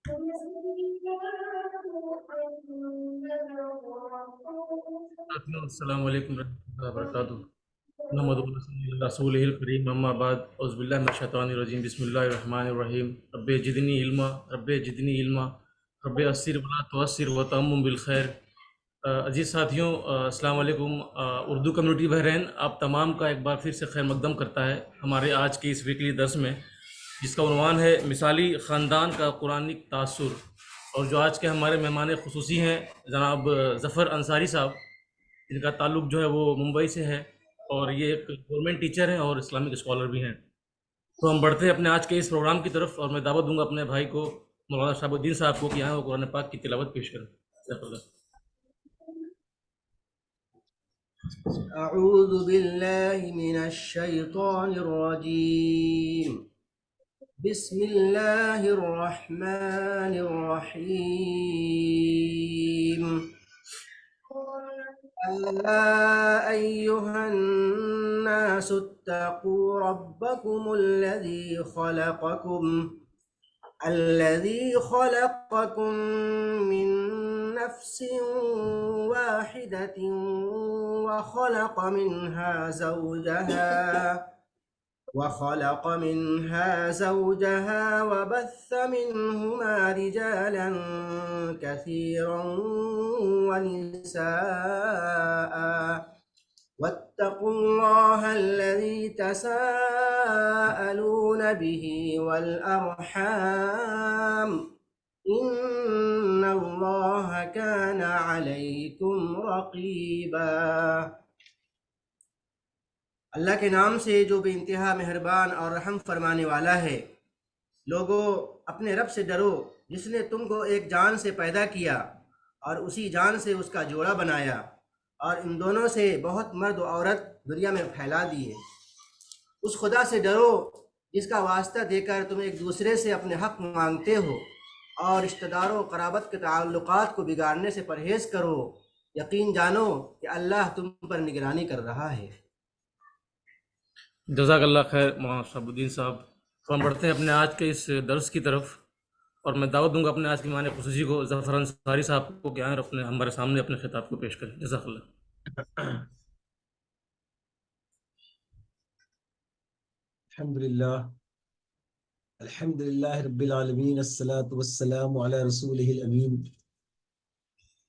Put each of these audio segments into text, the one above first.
السلام علیکم ورحمۃ اللہ وبرکاتہ۔ محمد رسول الکریم، اما بعد، اعوذ باللہ من الشیطان الرجیم، بسم اللہ الرحمن الرحیم۔ رب جدنی علما، رب جدنی علما، رب اسر ولا توسر وتمم بالخیر۔ عزیز ساتھیوں، السلام علیکم۔ اردو کمیونٹی بحرین آپ تمام کا ایک بار پھر سے خیر مقدم کرتا ہے ہمارے آج کے اس ویکلی درس میں، جس کا عنوان ہے مثالی خاندان کا قرآنک تاثر۔ اور جو آج کے ہمارے مہمان خصوصی ہیں جناب ظفر انصاری صاحب، جن کا تعلق جو ہے وہ ممبئی سے ہے، اور یہ ایک گورنمنٹ ٹیچر ہیں اور اسلامک اسکالر بھی ہیں۔ تو ہم بڑھتے ہیں اپنے آج کے اس پروگرام کی طرف، اور میں دعوت دوں گا اپنے بھائی کو، مولانا شہاب الدین صاحب کو، کہ آئیں وہ قرآن پاک کی تلاوت پیش کریں۔ جزاک اللہ۔ أعوذ بالله من الشيطان الرجيم. بسم الله الرحمن الرحيم. يا أيها الناس اتقوا ربكم الذي خلقكم من نفس واحدة وخلق منها زوجها وبث منهما رجالا كثيرا ونساء، واتقوا الله الذي تساءلون به والأرحام إن الله كان عليكم رقيبا۔ اللہ کے نام سے جو بے انتہا مہربان اور رحم فرمانے والا ہے۔ لوگو، اپنے رب سے ڈرو جس نے تم کو ایک جان سے پیدا کیا اور اسی جان سے اس کا جوڑا بنایا، اور ان دونوں سے بہت مرد و عورت دنیا میں پھیلا دیے۔ اس خدا سے ڈرو جس کا واسطہ دے کر تم ایک دوسرے سے اپنے حق مانگتے ہو، اور رشتہ داروں قرابت کے تعلقات کو بگاڑنے سے پرہیز کرو۔ یقین جانو کہ اللہ تم پر نگرانی کر رہا ہے۔ جزاک اللہ خیر مولانا شہاب الدین صاحب۔ تو ہم بڑھتے ہیں اپنے آج کے اس درس کی طرف، اور میں دعوت دوں گا اپنے آج کے مہمان خصوصی کو، ظفر انصاری صاحب کو، کہ آئیں اور ہمارے سامنے اپنے خطاب کو پیش کریں۔ جزاک اللہ۔ الحمد للہ رب العالمین، الصلاة والسلام علی رسولہ الامین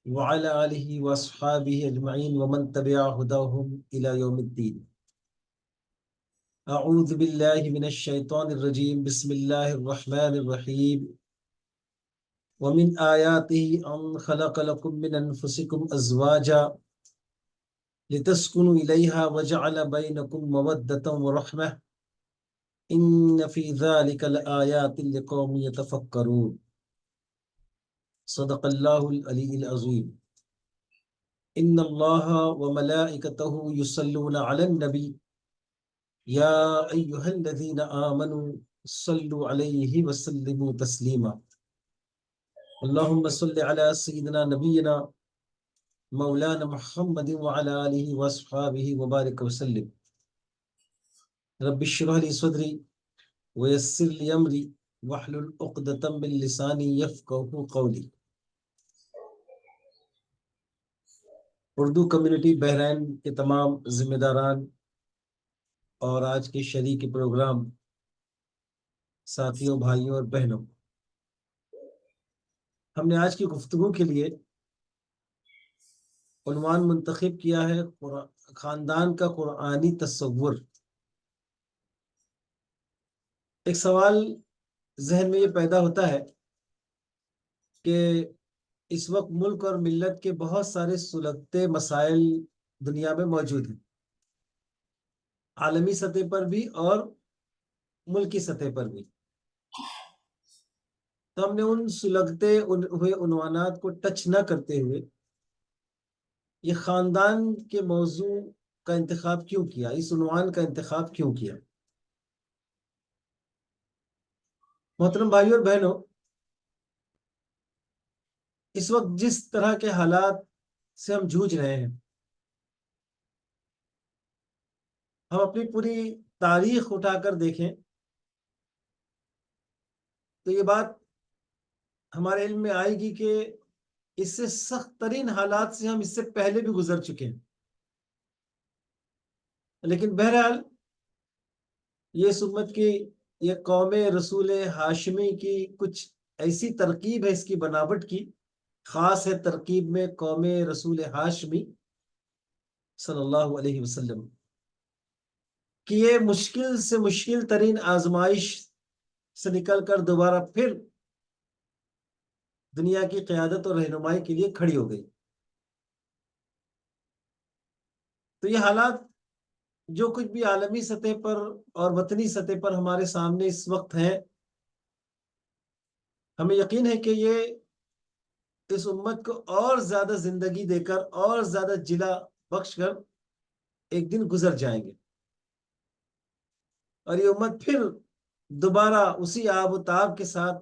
وعلی آلہ واصحابہ اجمعین ومن تبع ہداہم الی یوم الدین۔ اعوذ باللہ من الشیطان الرجیم، بسم اللہ الرحمن الرحیم۔ ومن آیاتہ ان خلق لکم من انفسکم ازواجا لتسکنوا الیہا وجعل بینکم مودۃ ورحمہ ان فی ذلک لآیات لقوم یتفکرون۔ صدق اللہ العلی العظیم۔ ان اللہ وملائکتہ یصلون علی النبی یا ایہا الذین آمنوا صلوا علیہ وسلموا تسلیما۔ اللہم صل علی سیدنا نبینا مولانا محمد وعلی آلہ واصحابہ وبارک وسلم۔ رب اشرح لی صدری ویسر لی امری واحلل عقدۃ من لسانی یفقہوا قولی۔ اردو کمیونٹی بحرین کے تمام ذمہ داران اور آج کے شریک پروگرام ساتھیوں، بھائیوں اور بہنوں، ہم نے آج کی گفتگو کے لیے عنوان منتخب کیا ہے خاندان کا قرآنی تصور۔ ایک سوال ذہن میں یہ پیدا ہوتا ہے کہ اس وقت ملک اور ملت کے بہت سارے سلگتے مسائل دنیا میں موجود ہیں، عالمی سطح پر بھی اور ملکی سطح پر بھی۔ تو ہم نے ان سلگتے ہوئے عنوانات کو ٹچ نہ کرتے ہوئے یہ خاندان کے موضوع کا انتخاب کیوں کیا، اس عنوان کا انتخاب کیوں کیا؟ محترم بھائیوں اور بہنوں، اس وقت جس طرح کے حالات سے ہم جوجھ رہے ہیں، ہم اپنی پوری تاریخ اٹھا کر دیکھیں تو یہ بات ہمارے علم میں آئے گی کہ اس سے سخت ترین حالات سے ہم اس سے پہلے بھی گزر چکے ہیں، لیکن بہرحال یہ اس امت کی، یہ قوم رسول ہاشمی کی کچھ ایسی ترکیب ہے، اس کی بناوٹ کی خاص ہے ترکیب میں قوم رسول ہاشمی صلی اللہ علیہ وسلم، کہ یہ مشکل سے مشکل ترین آزمائش سے نکل کر دوبارہ پھر دنیا کی قیادت اور رہنمائی کے لیے کھڑی ہو گئی۔ تو یہ حالات جو کچھ بھی عالمی سطح پر اور وطنی سطح پر ہمارے سامنے اس وقت ہیں، ہمیں یقین ہے کہ یہ اس امت کو اور زیادہ زندگی دے کر اور زیادہ جلا بخش کر ایک دن گزر جائیں گے، اور یہ امت پھر دوبارہ اسی آب و تاب کے ساتھ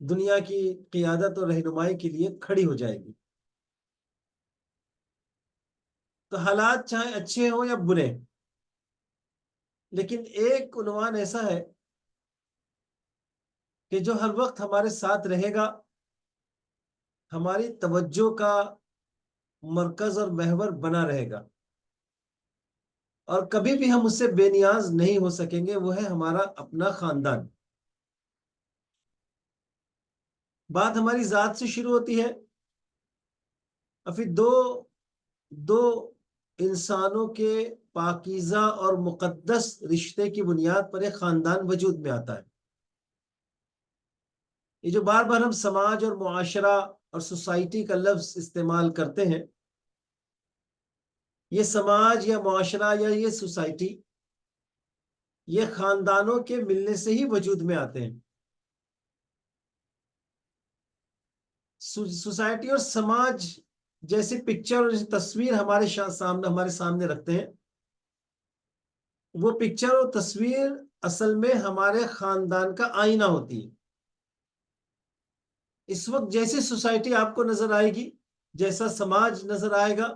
دنیا کی قیادت اور رہنمائی کے لیے کھڑی ہو جائے گی۔ تو حالات چاہے اچھے ہوں یا برے، لیکن ایک عنوان ایسا ہے کہ جو ہر وقت ہمارے ساتھ رہے گا، ہماری توجہ کا مرکز اور محور بنا رہے گا، اور کبھی بھی ہم اس سے بے نیاز نہیں ہو سکیں گے، وہ ہے ہمارا اپنا خاندان۔ بات ہماری ذات سے شروع ہوتی ہے، اور پھر دو انسانوں کے پاکیزہ اور مقدس رشتے کی بنیاد پر ایک خاندان وجود میں آتا ہے۔ یہ جو بار بار ہم سماج اور معاشرہ اور سوسائٹی کا لفظ استعمال کرتے ہیں، یہ سماج یا معاشرہ یا یہ سوسائٹی، یہ خاندانوں کے ملنے سے ہی وجود میں آتے ہیں۔ سوسائٹی اور سماج جیسی پکچر اور تصویر ہمارے سامنے رکھتے ہیں، وہ پکچر اور تصویر اصل میں ہمارے خاندان کا آئینہ ہوتی ہے۔ اس وقت جیسی سوسائٹی آپ کو نظر آئے گی، جیسا سماج نظر آئے گا،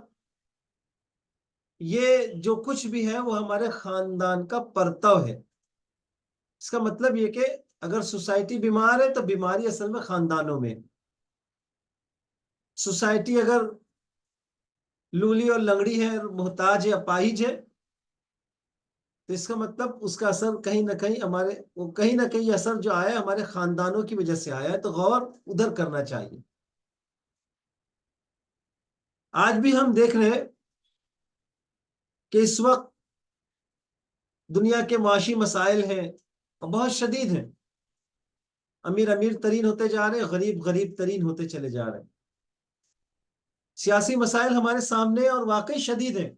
یہ جو کچھ بھی ہے وہ ہمارے خاندان کا پرتو ہے۔ اس کا مطلب یہ کہ اگر سوسائٹی بیمار ہے تو بیماری اصل میں خاندانوں میں، سوسائٹی اگر لولی اور لنگڑی ہے، محتاج ہے، اپاہج ہے، تو اس کا مطلب اس کا اثر کہیں نہ کہیں اثر جو آیا ہے ہمارے خاندانوں کی وجہ سے آیا ہے، تو غور ادھر کرنا چاہیے۔ آج بھی ہم دیکھ رہے ہیں کہ اس وقت دنیا کے معاشی مسائل ہیں اور بہت شدید ہیں، امیر امیر ترین ہوتے جا رہے ہیں، غریب غریب ترین ہوتے چلے جا رہے ہیں۔ سیاسی مسائل ہمارے سامنے اور واقعی شدید ہیں،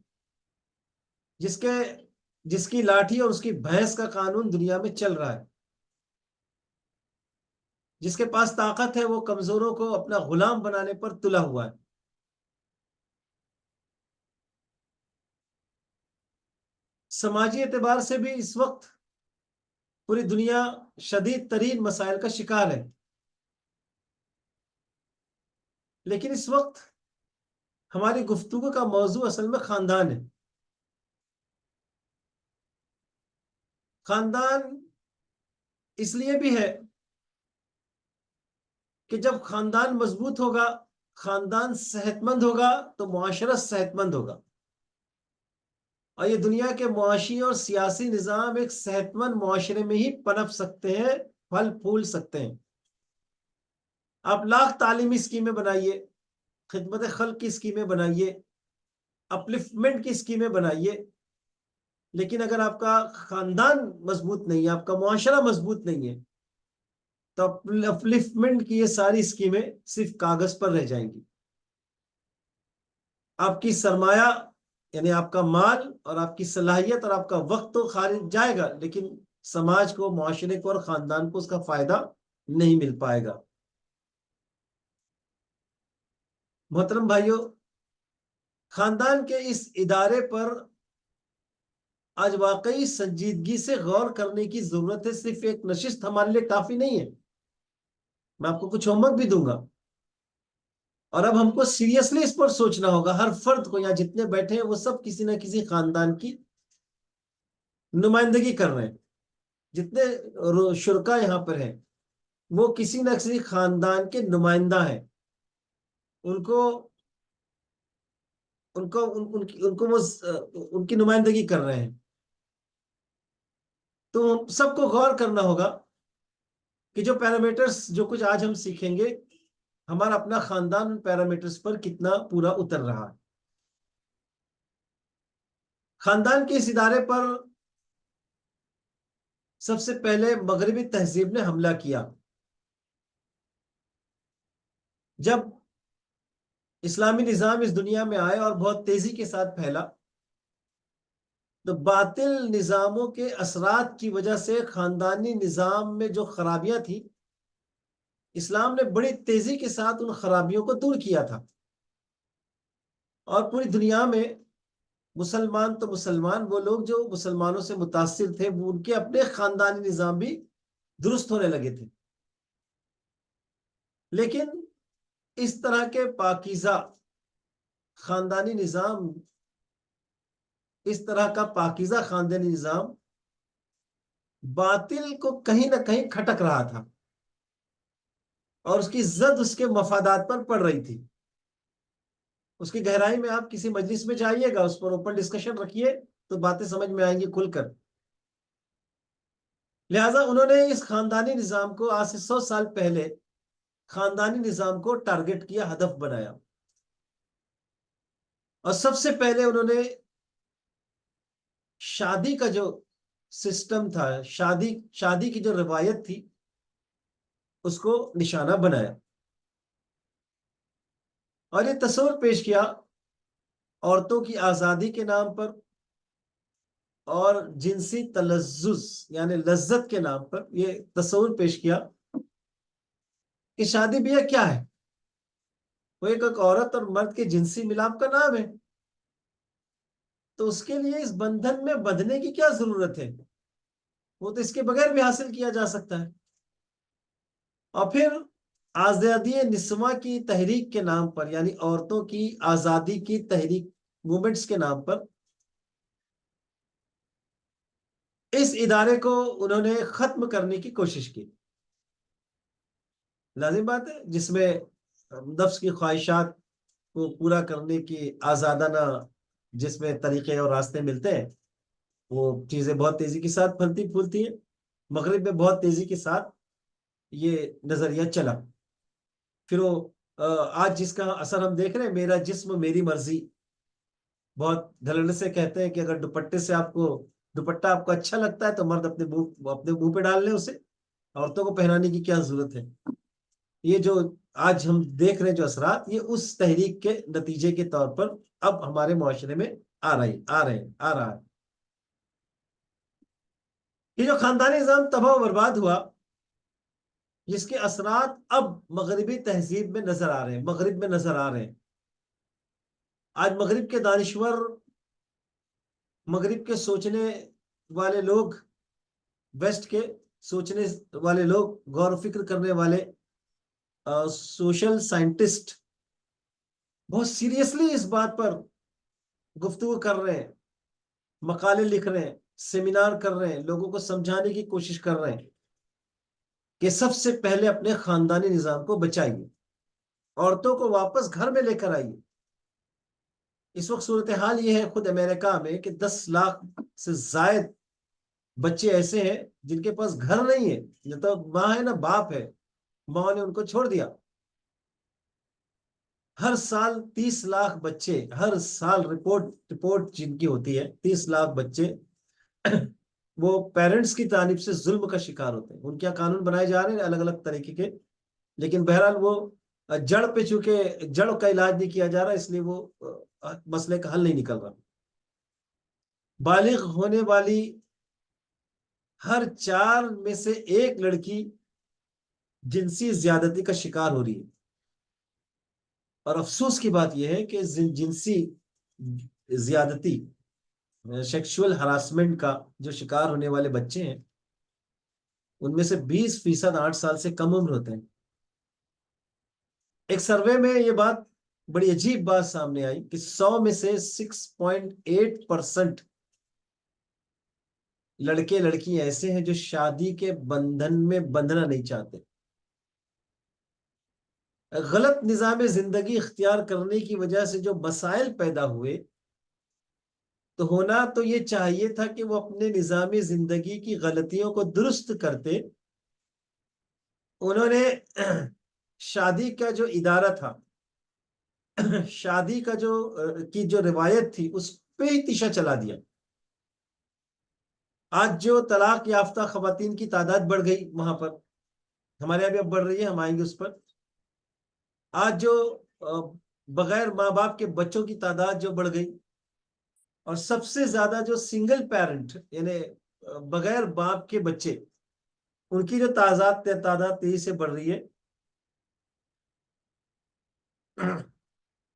جس کی لاٹھی اور اس کی بھینس کا قانون دنیا میں چل رہا ہے۔ جس کے پاس طاقت ہے وہ کمزوروں کو اپنا غلام بنانے پر تلا ہوا ہے۔ سماجی اعتبار سے بھی اس وقت پوری دنیا شدید ترین مسائل کا شکار ہے، لیکن اس وقت ہماری گفتگو کا موضوع اصل میں خاندان ہے۔ خاندان اس لیے بھی ہے کہ جب خاندان مضبوط ہوگا، خاندان صحت مند ہوگا، تو معاشرہ صحت مند ہوگا، اور یہ دنیا کے معاشی اور سیاسی نظام ایک صحت مند معاشرے میں ہی پنپ سکتے ہیں، پھل پھول سکتے ہیں۔ آپ لاکھ تعلیمی اسکیمیں بنائیے، خدمت خلق کی اسکیمیں بنائیے، اپلفٹمنٹ کی اسکیمیں بنائیے، لیکن اگر آپ کا خاندان مضبوط نہیں ہے، آپ کا معاشرہ مضبوط نہیں ہے، تو اپلفٹمنٹ کی یہ ساری اسکیمیں صرف کاغذ پر رہ جائیں گی۔ آپ کی سرمایہ یعنی آپ کا مال اور آپ کی صلاحیت اور آپ کا وقت تو خارج جائے گا، لیکن سماج کو، معاشرے کو اور خاندان کو اس کا فائدہ نہیں مل پائے گا۔ محترم بھائیوں، خاندان کے اس ادارے پر آج واقعی سنجیدگی سے غور کرنے کی ضرورت ہے۔ صرف ایک نشست ہمارے لیے کافی نہیں ہے، میں آپ کو کچھ ہوم ورک بھی دوں گا، اور اب ہم کو سیریسلی اس پر سوچنا ہوگا۔ ہر فرد کو، یہاں جتنے بیٹھے ہیں وہ سب کسی نہ کسی خاندان کی نمائندگی کر رہے ہیں، جتنے شرکا یہاں پر ہیں وہ کسی نہ کسی خاندان کے نمائندہ ہیں، ان کو ان کو ان کو وہ ان کی نمائندگی کر رہے ہیں. تو سب کو غور کرنا ہوگا کہ جو پیرامیٹرز جو کچھ آج ہم سیکھیں گے، ہمارا اپنا خاندان ان پیرامیٹرز پر کتنا پورا اتر رہا ہے. خاندان کے اس ادارے پر سب سے پہلے مغربی تہذیب نے حملہ کیا. جب اسلامی نظام اس دنیا میں آئے اور بہت تیزی کے ساتھ پھیلا، تو باطل نظاموں کے اثرات کی وجہ سے خاندانی نظام میں جو خرابیاں تھیں، اسلام نے بڑی تیزی کے ساتھ ان خرابیوں کو دور کیا تھا. اور پوری دنیا میں مسلمان تو مسلمان، وہ لوگ جو مسلمانوں سے متاثر تھے، وہ ان کے اپنے خاندانی نظام بھی درست ہونے لگے تھے. لیکن اس طرح کے پاکیزہ خاندانی نظام، اس طرح کا پاکیزہ خاندانی نظام باطل کو کہیں نہ کہیں کھٹک رہا تھا، اور اس کی زد اس کے مفادات پر پڑ رہی تھی. اس کی گہرائی میں آپ کسی مجلس میں جائیے گا، اس پر اوپن ڈسکشن رکھیے تو باتیں سمجھ میں آئیں گی کھل کر. لہٰذا انہوں نے اس خاندانی نظام کو آج سے 100 سال پہلے خاندانی نظام کو ٹارگٹ کیا، ہدف بنایا. اور سب سے پہلے انہوں نے شادی کا جو سسٹم تھا، شادی کی جو روایت تھی، اس کو نشانہ بنایا اور یہ تصور پیش کیا عورتوں کی آزادی کے نام پر اور جنسی تلذذ یعنی لذت کے نام پر. یہ تصور پیش کیا کہ شادی بیاہ کیا ہے، وہ ایک عورت اور مرد کے جنسی ملاپ کا نام ہے. تو اس کے لیے اس بندھن میں بندھنے کی کیا ضرورت ہے، وہ تو اس کے بغیر بھی حاصل کیا جا سکتا ہے. اور پھر آزادی نسواں کی تحریک کے نام پر، یعنی عورتوں کی آزادی کی تحریک موومنٹس کے نام پر، اس ادارے کو انہوں نے ختم کرنے کی کوشش کی. لازم بات ہے، جس میں نفس کی خواہشات کو پورا کرنے کی آزادانہ جس میں طریقے اور راستے ملتے ہیں، وہ چیزیں بہت تیزی کے ساتھ پھلتی پھولتی ہیں. مغرب میں بہت تیزی کے ساتھ یہ نظریہ چلا. پھر وہ آج جس کا اثر ہم دیکھ رہے ہیں، میرا جسم میری مرضی، بہت دھڑلے سے کہتے ہیں کہ اگر دوپٹہ آپ کو اچھا لگتا ہے تو مرد اپنے منہ پہ ڈال لیں اسے، عورتوں کو پہنانے کی کیا ضرورت ہے. یہ جو آج ہم دیکھ رہے ہیں جو اثرات، یہ اس تحریک کے نتیجے کے طور پر اب ہمارے معاشرے میں آ رہا ہے. یہ جو خاندانی نظام تباہ و برباد ہوا، جس کے اثرات اب مغربی تہذیب میں نظر آ رہے ہیں، مغرب میں نظر آ رہے ہیں. آج مغرب کے دانشور، مغرب کے سوچنے والے لوگ، ویسٹ کے سوچنے والے لوگ، غور و فکر کرنے والے سوشل سائنٹسٹ بہت سیریسلی اس بات پر گفتگو کر رہے ہیں، مقالے لکھ رہے ہیں، سیمینار کر رہے ہیں، لوگوں کو سمجھانے کی کوشش کر رہے ہیں کہ سب سے پہلے اپنے خاندانی نظام کو بچائیے، عورتوں کو واپس گھر میں لے کر آئیے. اس وقت صورتحال یہ ہے خود امریکہ میں کہ 10 لاکھ سے زائد بچے ایسے ہیں جن کے پاس گھر نہیں ہے، نہ تو ماں ہے نہ باپ ہے، ماں نے ان کو چھوڑ دیا. ہر سال 30 لاکھ بچے، ہر سال رپورٹ جن کی ہوتی ہے، 30 لاکھ بچے وہ پیرنٹس کی جانب سے ظلم کا شکار ہوتے ہیں. ان کے قانون بنائے جا رہے ہیں الگ الگ طریقے کے، لیکن بہرحال وہ جڑ پہ چونکہ جڑ کا علاج نہیں کیا جا رہا، اس لیے وہ مسئلے کا حل نہیں نکل رہا. بالغ ہونے والی ہر 4 میں سے 1 لڑکی جنسی زیادتی کا شکار ہو رہی ہے. اور افسوس کی بات یہ ہے کہ جنسی زیادتی، سیکشول ہراسمنٹ کا جو شکار ہونے والے بچے ہیں، ان میں سے 20% 8 سال سے کم عمر ہوتے ہیں. ایک سروے میں یہ بات بڑی عجیب بات سامنے آئی کہ 100 میں سے 6.8% لڑکے لڑکی ایسے ہیں جو شادی کے بندھن میں بندھنا نہیں چاہتے. غلط نظام زندگی اختیار کرنے کی وجہ سے جو مسائل پیدا ہوئے، تو ہونا تو یہ چاہیے تھا کہ وہ اپنے نظام زندگی کی غلطیوں کو درست کرتے۔ انہوں نے شادی کا جو ادارہ تھا، شادی کا جو روایت تھی، اس پہ ہی تیشہ چلا دیا۔ آج جو طلاق یافتہ خواتین کی تعداد بڑھ گئی، وہاں پر ہمارے یہاں بھی اب بڑھ رہی ہے، ہم آئیں گے اس پر۔ آج جو بغیر ماں باپ کے بچوں کی تعداد جو بڑھ گئی، اور سب سے زیادہ جو سنگل پیرنٹ یعنی بغیر باپ کے بچے، ان کی جو تعداد تیزی سے بڑھ رہی ہے،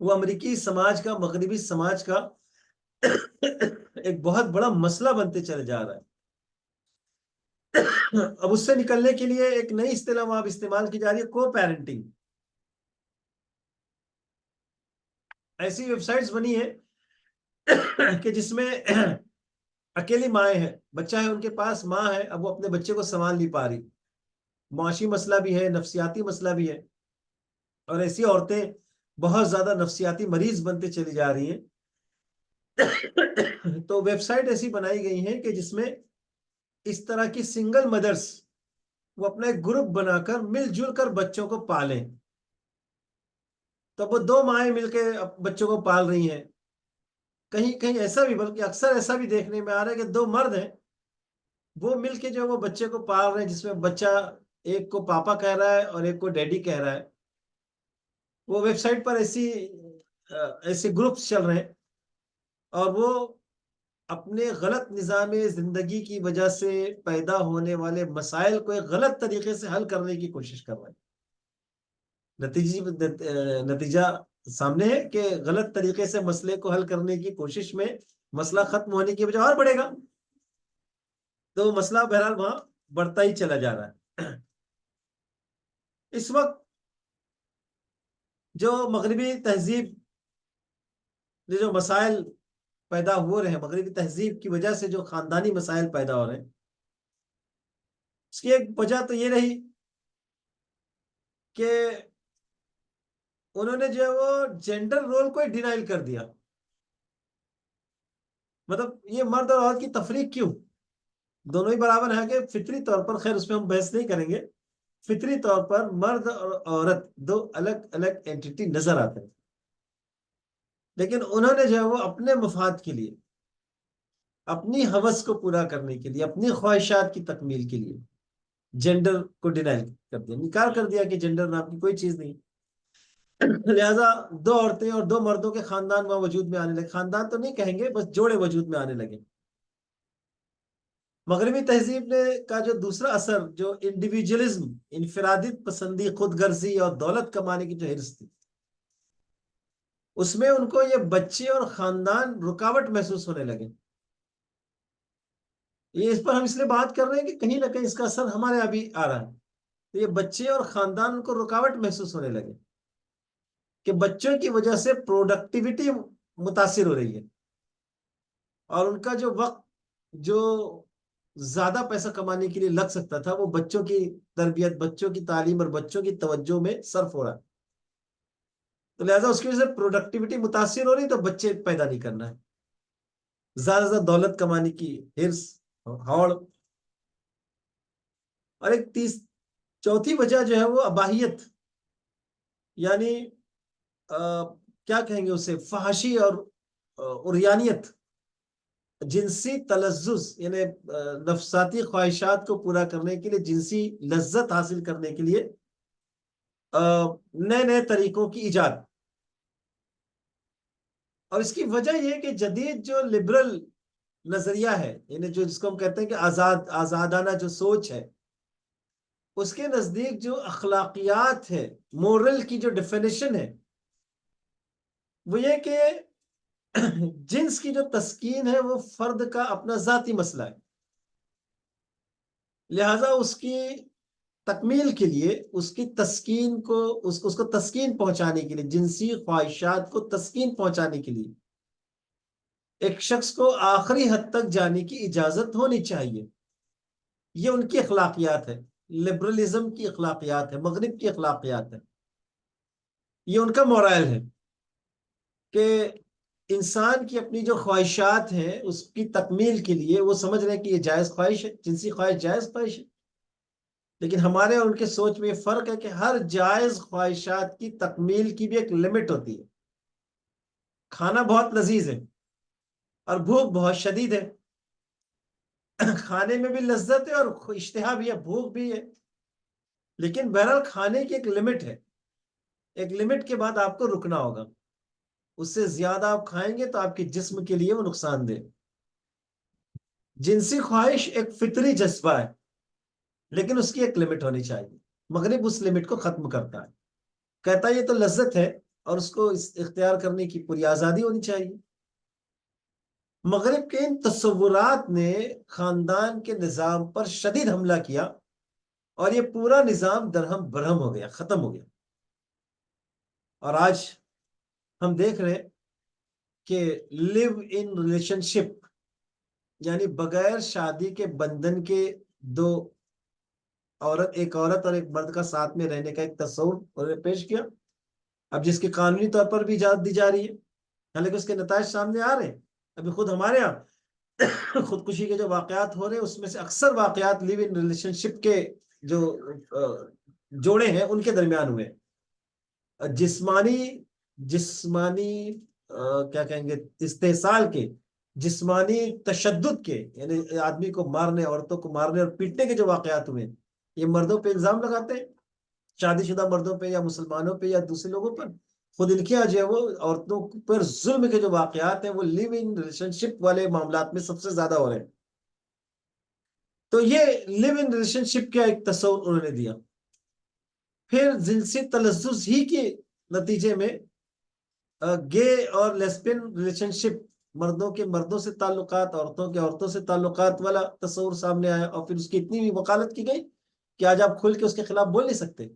وہ امریکی سماج کا، مغربی سماج کا ایک بہت بڑا مسئلہ بنتے چلے جا رہا ہے۔ اب اس سے نکلنے کے لیے ایک نئی اصطلاح اب استعمال کی جا رہی ہے، کو پیرنٹنگ۔ ایسی ویب سائٹس بنی ہے کہ جس میں اکیلی مائیں ہیں، بچہ ہے ان کے پاس، ماں ہے، اب وہ اپنے بچے کو سنبھال نہیں پا رہی، معاشی مسئلہ بھی ہے، نفسیاتی مسئلہ بھی ہے، اور ایسی عورتیں بہت زیادہ نفسیاتی مریض بنتے چلی جا رہی ہیں۔ تو ویب سائٹ ایسی بنائی گئی ہیں کہ جس میں اس طرح کی سنگل مدرس وہ اپنا ایک گروپ بنا کر مل جل کر بچوں کو پالیں۔ تو وہ دو مائیں مل کے بچوں کو پال رہی ہیں۔ کہیں کہیں ایسا بھی، بلکہ اکثر ایسا بھی دیکھنے میں آ رہا ہے کہ دو مرد ہیں، وہ مل کے جو وہ بچے کو پال رہے ہیں، جس میں بچہ ایک کو پاپا کہہ رہا ہے اور ایک کو ڈیڈی کہہ رہا ہے۔ وہ ویب سائٹ پر ایسے گروپس چل رہے ہیں، اور وہ اپنے غلط نظام زندگی کی وجہ سے پیدا ہونے والے مسائل کو ایک غلط طریقے سے حل کرنے کی کوشش کر رہے ہیں۔ نتیجہ سامنے ہے کہ غلط طریقے سے مسئلے کو حل کرنے کی کوشش میں مسئلہ ختم ہونے کی وجہ اور بڑھے گا، تو مسئلہ بہرحال وہاں بڑھتا ہی چلا جا رہا ہے۔ اس وقت جو مغربی تہذیب جو مسائل پیدا ہو رہے ہیں، مغربی تہذیب کی وجہ سے جو خاندانی مسائل پیدا ہو رہے ہیں، اس کی ایک وجہ تو یہ رہی کہ انہوں نے جو ہے وہ جینڈر رول کو ڈینائل کر دیا۔ مطلب یہ مرد اور عورت کی تفریق کیوں؟ دونوں ہی برابر ہیں کہ فطری طور پر، خیر اس پہ ہم بحث نہیں کریں گے، فطری طور پر مرد اور عورت دو الگ الگ اینٹی نظر آتے ہیں، لیکن انہوں نے جو ہے وہ اپنے مفاد کے لیے، اپنی ہوس کو پورا کرنے کے لیے، اپنی خواہشات کی تکمیل کے لیے جینڈر کو ڈینائل کر دیا، انکار کر دیا کہ جینڈر نام کی کوئی چیز نہیں۔ لہذا دو عورتیں اور دو مردوں کے خاندان وہاں وجود میں آنے لگے، خاندان تو نہیں کہیں گے، بس جوڑے وجود میں آنے لگے۔ مغربی تہذیب نے کا جو دوسرا اثر، جو انڈیویجولزم، انفرادیت پسندی، خود غرضی اور دولت کمانے کی جو حرص تھی، اس میں ان کو یہ بچے اور خاندان رکاوٹ محسوس ہونے لگے۔ یہ اس پر ہم اس لیے بات کر رہے ہیں کہ کہیں نہ کہیں اس کا اثر ہمارے یہاں بھی آ رہا ہے۔ تو یہ بچے اور خاندان ان کو رکاوٹ محسوس ہونے لگے کہ بچوں کی وجہ سے پروڈکٹیوٹی متاثر ہو رہی ہے، اور ان کا جو وقت جو زیادہ پیسہ کمانے کے لیے لگ سکتا تھا، وہ بچوں کی تربیت، بچوں کی تعلیم اور بچوں کی توجہ میں صرف ہو رہا ہے۔ تو لہٰذا اس کی وجہ سے پروڈکٹیوٹی متاثر ہو رہی، تو بچے پیدا نہیں کرنا ہے، زیادہ سے زیادہ دولت کمانے کی حرص، ہوڑ۔ اور ایک چوتھی وجہ جو ہے وہ اباہیت، یعنی کیا کہیں گے اسے، فحاشی اور عریانیت، جنسی تلذذ، یعنی نفساتی خواہشات کو پورا کرنے کے لیے، جنسی لذت حاصل کرنے کے لیے نئے نئے طریقوں کی ایجاد۔ اور اس کی وجہ یہ کہ جدید جو لبرل نظریہ ہے، یعنی جو جس کو ہم کہتے ہیں کہ آزادانہ جو سوچ ہے، اس کے نزدیک جو اخلاقیات ہے، مورل کی جو ڈیفینیشن ہے، وہ یہ کہ جنس کی جو تسکین ہے وہ فرد کا اپنا ذاتی مسئلہ ہے، لہذا اس کی تکمیل کے لیے، اس کی تسکین کو، اس کو تسکین پہنچانے کے لیے، جنسی خواہشات کو تسکین پہنچانے کے لیے ایک شخص کو آخری حد تک جانے کی اجازت ہونی چاہیے۔ یہ ان کی اخلاقیات ہے، لبرلزم کی اخلاقیات ہے، مغرب کی اخلاقیات ہے۔ یہ ان کا مورائل ہے کہ انسان کی اپنی جو خواہشات ہیں اس کی تکمیل کے لیے وہ سمجھ رہے ہیں کہ یہ جائز خواہش ہے، جنسی خواہش جائز خواہش ہے. لیکن ہمارے اور ان کے سوچ میں یہ فرق ہے کہ ہر جائز خواہشات کی تکمیل کی بھی ایک لمٹ ہوتی ہے. کھانا بہت لذیذ ہے اور بھوک بہت شدید ہے. کھانے میں بھی لذت ہے اور اشتہا بھی ہے، بھوک بھی ہے، لیکن بہرحال کھانے کی ایک لمٹ ہے. ایک لمٹ کے بعد آپ کو رکنا ہوگا. اس سے زیادہ آپ کھائیں گے تو آپ کے جسم کے لیے وہ نقصان دہ. جنسی خواہش ایک فطری جذبہ ہے، لیکن اس کی ایک لمٹ ہونی چاہیے. مغرب اس لمٹ کو ختم کرتا ہے، کہتا ہے یہ تو لذت ہے اور اس کو اختیار کرنے کی پوری آزادی ہونی چاہیے. مغرب کے ان تصورات نے خاندان کے نظام پر شدید حملہ کیا اور یہ پورا نظام درہم برہم ہو گیا، ختم ہو گیا. اور آج ہم دیکھ رہے ہیں کہ لیو ان ریلیشن شپ، یعنی بغیر شادی کے بندھن کے دو ایک عورت اور ایک مرد کا ساتھ میں رہنے کا ایک تصور انہوں نے پیش کیا. اب جس کی قانونی طور پر بھی اجازت دی جا رہی ہے، حالانکہ اس کے نتائج سامنے آ رہے ہیں. ابھی خود ہمارے یہاں خودکشی کے جو واقعات ہو رہے ہیں اس میں سے اکثر واقعات لیو ان ریلیشن شپ کے جو جوڑے ہیں ان کے درمیان ہوئے. جسمانی کیا کہیں گے، استحصال کے، جسمانی تشدد کے، یعنی آدمی کو مارنے، عورتوں کو مارنے اور پیٹنے کے جو واقعات ہوئے، یہ مردوں پہ الزام لگاتے ہیں، شادی شدہ مردوں پہ یا مسلمانوں پہ یا دوسرے لوگوں پر. خود ان کے یہاں جو ہے وہ عورتوں پر ظلم کے جو واقعات ہیں وہ لیو ان ریلیشن شپ والے معاملات میں سب سے زیادہ ہو رہے ہیں. تو یہ لیو ان ریلیشن شپ کا ایک تصور انہوں نے دیا. پھر جنسی تلذذ ہی کے نتیجے میں گے اور لیسبین ریلیشن شپ، مردوں کے مردوں سے تعلقات، عورتوں کے عورتوں سے تعلقات والا تصور سامنے آیا، اور پھر اس کی اتنی بھی وکالت کی گئی کہ آج آپ کھل کے اس کے خلاف بول نہیں سکتے.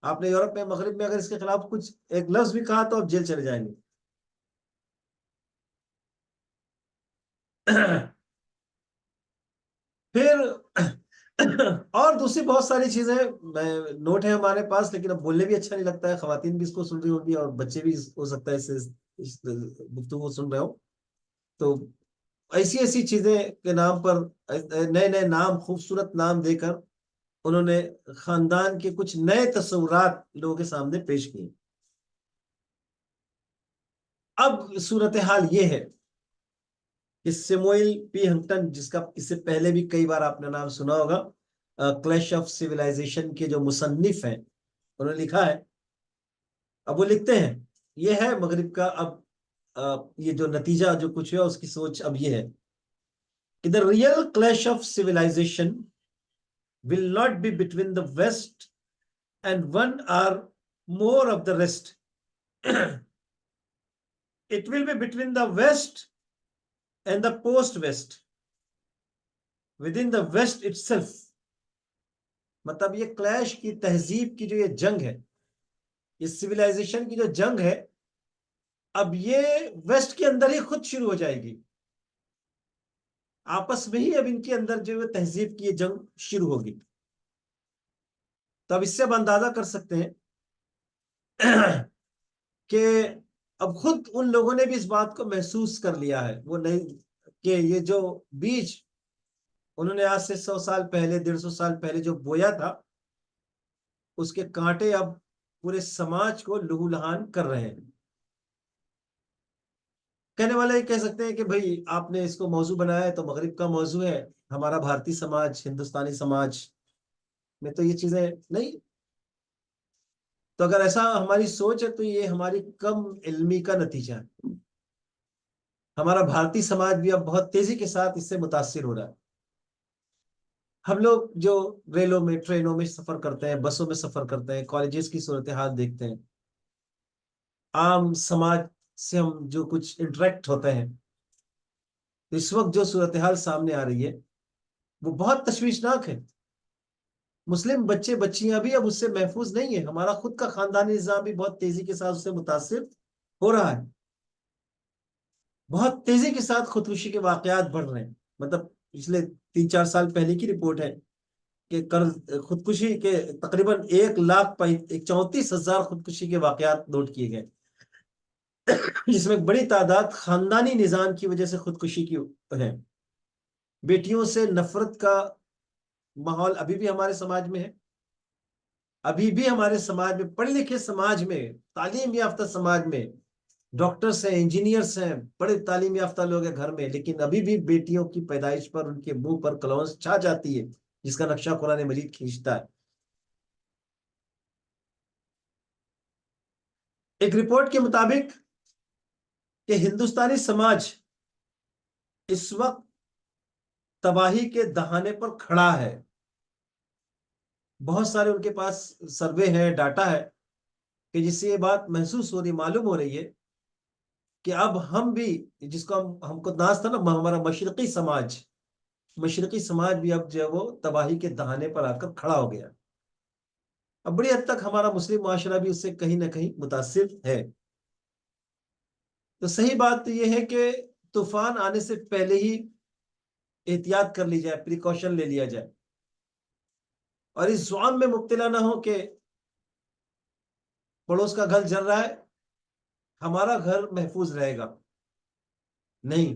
آپ نے یورپ میں، مغرب میں اگر اس کے خلاف کچھ ایک لفظ بھی کہا تو آپ جیل چلے جائیں گے. پھر اور دوسری بہت ساری چیزیں نوٹ ہے ہمارے پاس، لیکن اب بولنے بھی اچھا نہیں لگتا ہے. خواتین بھی اس کو سن رہی ہوگی اور بچے بھی ہو سکتا ہے اس گفتگو کو سن رہے ہو. تو ایسی ایسی چیزیں کے نام پر نئے نئے نام، خوبصورت نام دے کر انہوں نے خاندان کے کچھ نئے تصورات لوگوں کے سامنے پیش کیے. اب صورتحال یہ ہے کہ سیموئل پی ہنگٹن، جس کا اس سے پہلے بھی کئی بار آپ نے نام سنا ہوگا، کلیش آف سیولائزیشن کے جو مصنف ہیں، انہوں نے لکھا ہے. اب وہ لکھتے ہیں یہ ہے مغرب کا اب یہ جو نتیجہ جو کچھ ہے اس کی سوچ اب یہ ہے کہ the real clash of civilization will not be between the West and one or more of the rest. It will be between the West and the post-West. Within the West itself. مطلب یہ clash کی تہذیب کی جو یہ جنگ ہے، یہ سیولائزیشن کی جو جنگ ہے، اب یہ ویسٹ کے اندر ہی خود شروع ہو جائے گی. آپس میں ہی اب ان کے اندر جو ہے تہذیب کی یہ جنگ شروع ہوگی. تو اب اس سے اب اندازہ کر سکتے ہیں کہ اب خود ان لوگوں نے بھی اس بات کو محسوس کر لیا ہے، وہ نہیں کہ یہ جو بیج انہوں نے آج سے 100 سال پہلے، 150 سال پہلے جو بویا تھا، اس کے کانٹے اب پورے سماج کو لہو لہان کر رہے ہیں. کہنے والے یہ کہہ سکتے ہیں کہ بھئی آپ نے اس کو موضوع بنایا ہے تو مغرب کا موضوع ہے، ہمارا بھارتی سماج، ہندوستانی سماج میں تو یہ چیزیں نہیں. تو اگر ایسا ہماری سوچ ہے تو یہ ہماری کم علمی کا نتیجہ ہے. ہمارا بھارتی سماج بھی اب بہت تیزی کے ساتھ اس سے متاثر ہو رہا ہے. ہم لوگ جو ریلوں میں، ٹرینوں میں سفر کرتے ہیں، بسوں میں سفر کرتے ہیں، کالجز کی صورتحال دیکھتے ہیں، عام سماج سے ہم جو کچھ انٹریکٹ ہوتے ہیں، اس وقت جو صورتحال سامنے آ رہی ہے وہ بہت تشویشناک ہے. مسلم بچے بچیاں بھی اب اس سے محفوظ نہیں ہیں. ہمارا خود کا خاندانی نظام بھی بہت تیزی کے ساتھ اس سے متاثر ہو رہا ہے. بہت تیزی کے ساتھ خودکشی کے واقعات بڑھ رہے ہیں. مطلب پچھلے 3-4 سال پہلے کی رپورٹ ہے کہ خودکشی کے تقریباً 1,34,000 خودکشی کے واقعات نوٹ کیے گئے، جس میں ایک بڑی تعداد خاندانی نظام کی وجہ سے خودکشی کی ہے۔ بیٹیوں سے نفرت کا ماحول ابھی بھی ہمارے سماج میں ہے، ابھی بھی ہمارے سماج میں، پڑھے لکھے سماج میں، تعلیم یافتہ سماج میں، ڈاکٹرز ہیں، انجینئرز ہیں، بڑے تعلیم یافتہ لوگ ہیں گھر میں، لیکن ابھی بھی بیٹیوں کی پیدائش پر ان کے منہ پر کلونس چھا جاتی ہے، جس کا نقشہ قرآن مجید کھینچتا ہے۔ ایک رپورٹ کے مطابق کہ ہندوستانی سماج اس وقت تباہی کے دہانے پر کھڑا ہے۔ بہت سارے ان کے پاس سروے ہے، ڈاٹا ہے، کہ جس سے یہ بات محسوس ہو رہی، معلوم ہو رہی ہے کہ اب ہم بھی، جس کو ہم کو ناز تھا نا، ہمارا مشرقی سماج بھی اب جو ہے وہ تباہی کے دہانے پر آ کر کھڑا ہو گیا۔ اب بڑی حد تک ہمارا مسلم معاشرہ بھی اس سے کہیں نہ کہیں متاثر ہے۔ تو صحیح بات یہ ہے کہ طوفان آنے سے پہلے ہی احتیاط کر لی جائے، پریکاشن لے لیا جائے، اور اس زعم میں مبتلا نہ ہو کہ پڑوس کا گھر جل رہا ہے، ہمارا گھر محفوظ رہے گا۔ نہیں،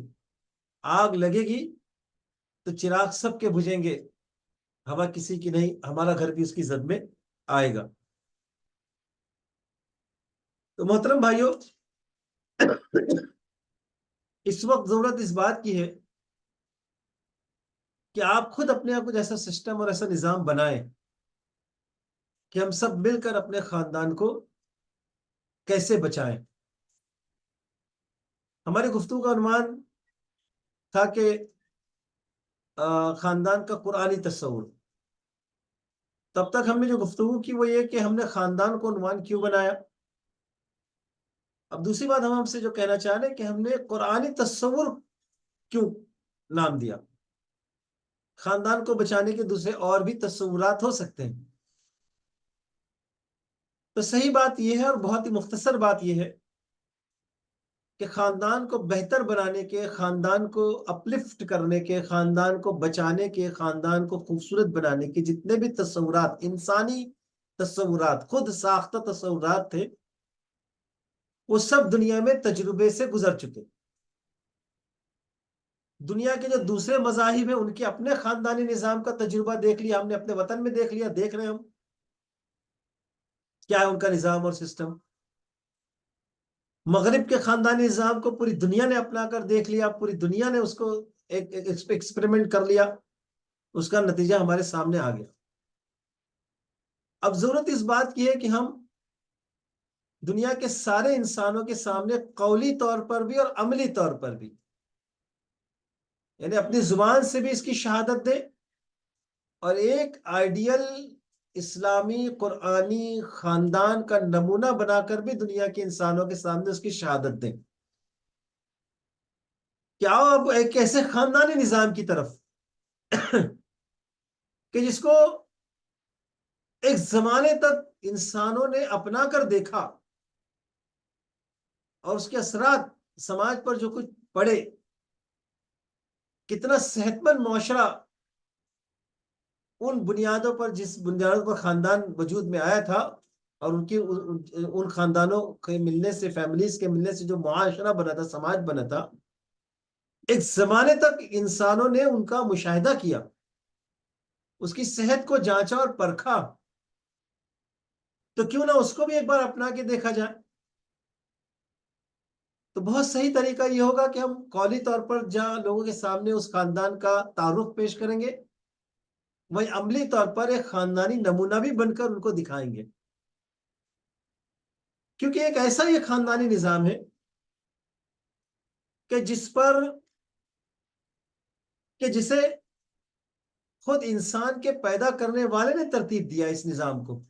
آگ لگے گی تو چراغ سب کے بجھیں گے، ہوا کسی کی نہیں، ہمارا گھر بھی اس کی زد میں آئے گا۔ تو محترم بھائیوں، اس وقت ضرورت اس بات کی ہے کہ آپ خود اپنے آپ کو ایسا سسٹم اور ایسا نظام بنائیں کہ ہم سب مل کر اپنے خاندان کو کیسے بچائیں۔ ہماری گفتگو کا عنوان تھا کہ خاندان کا قرآنی تصور۔ تب تک ہم نے جو گفتگو کی وہ یہ کہ ہم نے خاندان کو عنوان کیوں بنایا۔ اب دوسری بات ہم سے جو کہنا چاہ رہے ہیں کہ ہم نے قرآنی تصور کیوں نام دیا۔ خاندان کو بچانے کے دوسرے اور بھی تصورات ہو سکتے ہیں۔ تو صحیح بات یہ ہے، اور بہت ہی مختصر بات یہ ہے، کہ خاندان کو بہتر بنانے کے، خاندان کو اپلفٹ کرنے کے، خاندان کو بچانے کے، خاندان کو خوبصورت بنانے کے جتنے بھی تصورات، انسانی تصورات، خود ساختہ تصورات تھے، وہ سب دنیا میں تجربے سے گزر چکے۔ دنیا کے جو دوسرے مذاہب ہیں ان کے اپنے خاندانی نظام کا تجربہ دیکھ لیا ہم نے، اپنے وطن میں دیکھ لیا، دیکھ رہے ہیں ہم کیا ہے ان کا نظام اور سسٹم۔ مغرب کے خاندانی نظام کو پوری دنیا نے اپنا کر دیکھ لیا، پوری دنیا نے اس کو ایک ایکسپیریمنٹ کر لیا، اس کا نتیجہ ہمارے سامنے آ گیا۔ اب ضرورت اس بات کی ہے کہ ہم دنیا کے سارے انسانوں کے سامنے قولی طور پر بھی اور عملی طور پر بھی، یعنی اپنی زبان سے بھی اس کی شہادت دیں، اور ایک آئیڈیل اسلامی قرآنی خاندان کا نمونہ بنا کر بھی دنیا کے انسانوں کے سامنے اس کی شہادت دیں کہ آؤ اب ایک ایسے خاندانی نظام کی طرف کہ جس کو ایک زمانے تک انسانوں نے اپنا کر دیکھا، اور اس کے اثرات سماج پر جو کچھ پڑے، کتنا صحت مند معاشرہ ان بنیادوں پر، جس بنیادوں پر خاندان وجود میں آیا تھا، اور ان خاندانوں کے ملنے سے، فیملیز کے ملنے سے جو معاشرہ بنا تھا، سماج بنا تھا، ایک زمانے تک انسانوں نے ان کا مشاہدہ کیا، اس کی صحت کو جانچا اور پرکھا، تو کیوں نہ اس کو بھی ایک بار اپنا کے دیکھا جائے۔ تو بہت صحیح طریقہ یہ ہوگا کہ ہم قولی طور پر جہاں لوگوں کے سامنے اس خاندان کا تعارف پیش کریں گے، وہیں عملی طور پر ایک خاندانی نمونہ بھی بن کر ان کو دکھائیں گے، کیونکہ ایک ایسا یہ خاندانی نظام ہے کہ جسے خود انسان کے پیدا کرنے والے نے ترتیب دیا اس نظام کو۔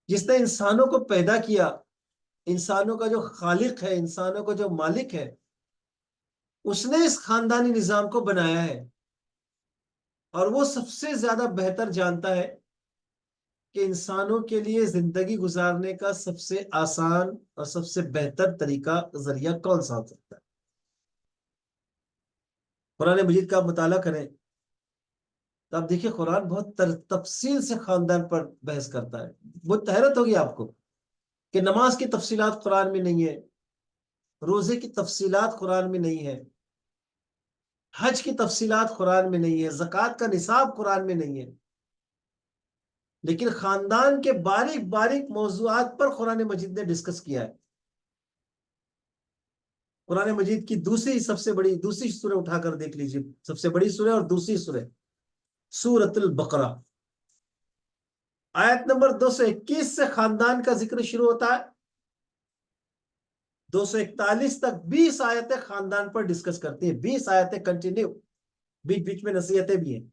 جس نے انسانوں کو پیدا کیا، انسانوں کا جو خالق ہے، انسانوں کا جو مالک ہے، اس نے اس خاندانی نظام کو بنایا ہے، اور وہ سب سے زیادہ بہتر جانتا ہے کہ انسانوں کے لیے زندگی گزارنے کا سب سے آسان اور سب سے بہتر طریقہ، ذریعہ کون سا ہو سکتا ہے۔ قرآن مجید کا مطالعہ کریں تو آپ دیکھیے قرآن بہت تفصیل سے خاندان پر بحث کرتا ہے. بہت حیرت ہوگی آپ کو کہ نماز کی تفصیلات قرآن میں نہیں ہے، روزے کی تفصیلات قرآن میں نہیں ہے، حج کی تفصیلات قرآن میں نہیں ہے، زکوٰۃ کا نصاب قرآن میں نہیں ہے، لیکن خاندان کے باریک باریک موضوعات پر قرآن مجید نے ڈسکس کیا ہے. قرآن مجید کی سب سے بڑی دوسری سورہ اٹھا کر دیکھ لیجیے، سب سے بڑی سورہ اور دوسری سورہ، سورۃ البقرہ، آیت نمبر 221 سے خاندان کا ذکر شروع ہوتا ہے. 241 تک 20 آیتیں خاندان پر ڈسکس کرتی ہیں، 20 آیتیں کنٹینیو، بیچ بیچ میں نصیحتیں بھی ہیں،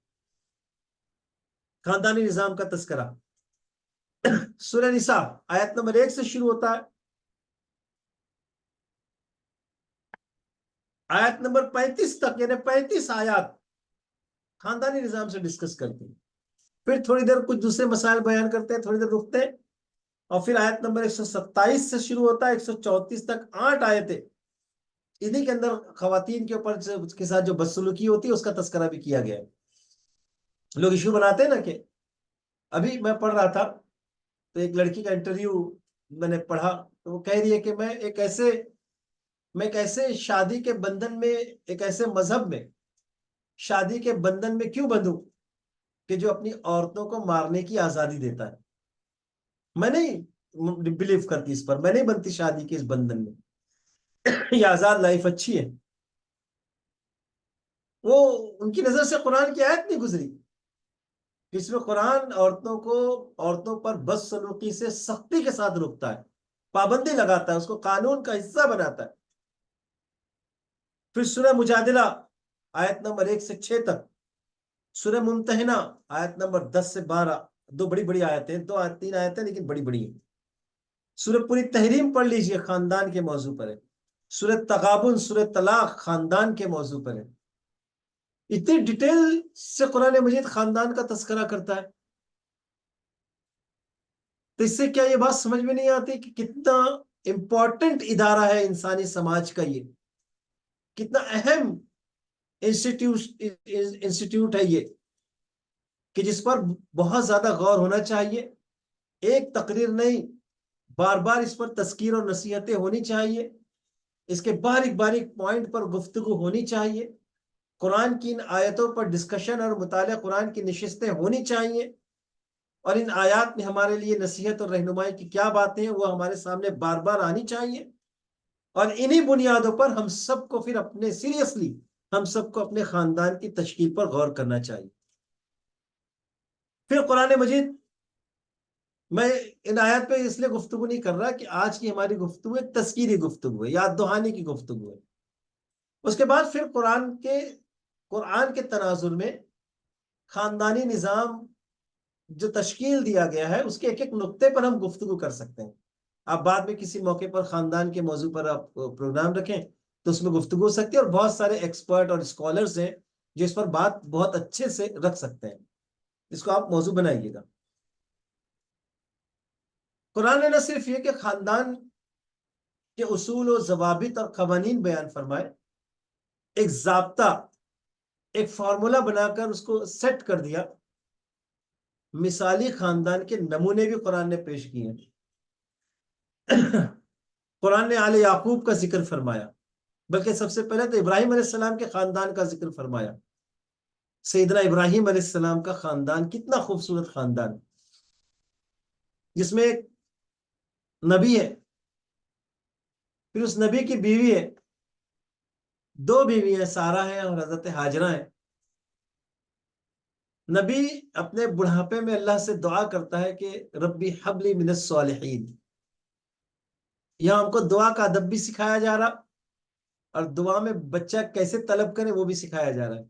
خاندانی نظام کا تذکرہ. سورہ نساء آیت نمبر 1 سے شروع ہوتا ہے، آیت نمبر 35 تک، یعنی 35 آیات خاندانی نظام سے ڈسکس کرتے ہیں. پھر تھوڑی دیر کچھ دوسرے مسائل بیان کرتے ہیں، تھوڑی دیر رکتے ہیں، اور پھر آیت نمبر 127 سے شروع ہوتا ہے 134 تک 8 آیتیں. انہی کے اندر خواتین کے اوپر اس کے ساتھ جو بدسلوکی ہوتی ہے اس کا تذکرہ بھی کیا گیا ہے. لوگ ایشو بناتے ہیں نا کہ ابھی میں پڑھ رہا تھا تو ایک لڑکی کا انٹرویو میں نے پڑھا، تو وہ کہہ رہی ہے کہ میں ایک ایسے شادی کے بندھن میں، ایک ایسے مذہب میں شادی کے بندھن میں کیوں بندھوں کہ جو اپنی عورتوں کو مارنے کی آزادی دیتا ہے. میں نہیں بلیو کرتی اس پر، میں نہیں بنتی شادی کے اس بندھن میں. یہ آزاد لائف اچھی ہے. وہ ان کی نظر سے قرآن کی آیت نہیں گزری، اس میں قرآن عورتوں پر بدسلوکی سے سختی کے ساتھ روکتا ہے، پابندی لگاتا ہے، اس کو قانون کا حصہ بناتا ہے. پھر سورہ مجادلہ آیت نمبر 1 سے 6 تک، سورہ ممتحنہ آیت نمبر 10 سے 12، دو بڑی بڑی آیتیں، 3 آیتیں لیکن بڑی بڑی ہیں. سورہ پوری تحریم پڑھ لیجئے، خاندان کے موضوع پر ہے. سورہ تغابن، سورہ طلاق خاندان کے موضوع پر ہے. اتنی ڈیٹیل سے قرآن مجید خاندان کا تذکرہ کرتا ہے. تو اس سے کیا یہ بات سمجھ میں نہیں آتی کہ کتنا امپورٹنٹ ادارہ ہے انسانی سماج کا، یہ کتنا اہم انسٹیٹیوٹ ہے یہ، کہ جس پر بہت زیادہ غور ہونا چاہیے. ایک تقریر نہیں، بار بار اس پر تذکیر اور نصیحتیں ہونی چاہیے، اس کے باریک باریک پوائنٹ پر گفتگو ہونی چاہیے، قرآن کی ان آیتوں پر ڈسکشن اور مطالعہ قرآن کی نشستیں ہونی چاہیے، اور ان آیات میں ہمارے لیے نصیحت اور رہنمائی کی کیا باتیں ہیں وہ ہمارے سامنے بار بار آنی چاہیے. اور انہی بنیادوں پر ہم سب کو پھر ہم سب کو اپنے خاندان کی تشکیل پر غور کرنا چاہیے. پھر قرآن مجید، میں ان آیات پہ اس لیے گفتگو نہیں کر رہا کہ آج کی ہماری گفتگو ایک تذکیری گفتگو ہے، یاد دہانی کی گفتگو ہے. اس کے بعد پھر قرآن کے تناظر میں خاندانی نظام جو تشکیل دیا گیا ہے اس کے ایک ایک نقطے پر ہم گفتگو کر سکتے ہیں. آپ بعد میں کسی موقع پر خاندان کے موضوع پر آپ پروگرام رکھیں تو اس میں گفتگو ہو سکتی ہے، اور بہت سارے ایکسپرٹ اور اسکالرز ہیں جو اس پر بات بہت اچھے سے رکھ سکتے ہیں. اس کو آپ موضوع بنائیے گا. قرآن نے نہ صرف یہ کہ خاندان کے اصول و ضوابط اور قوانین بیان فرمائے، ایک ضابطہ، ایک فارمولا بنا کر اس کو سیٹ کر دیا، مثالی خاندان کے نمونے بھی قرآن نے پیش کیے ہیں. قرآن نے آل یعقوب کا ذکر فرمایا، بلکہ سب سے پہلے تو ابراہیم علیہ السلام کے خاندان کا ذکر فرمایا. سیدنا ابراہیم علیہ السلام کا خاندان کتنا خوبصورت خاندان، جس میں ایک نبی ہے، پھر اس نبی کی بیوی ہے، 2 بیوی ہیں، سارہ ہے اور حضرت ہاجرہ ہے. نبی اپنے بڑھاپے میں اللہ سے دعا کرتا ہے کہ ربی حبلی من الصالحین. یہاں ہم کو دعا کا ادب بھی سکھایا جا رہا، اور دعا میں بچہ کیسے طلب کرے وہ بھی سکھایا جا رہا ہے.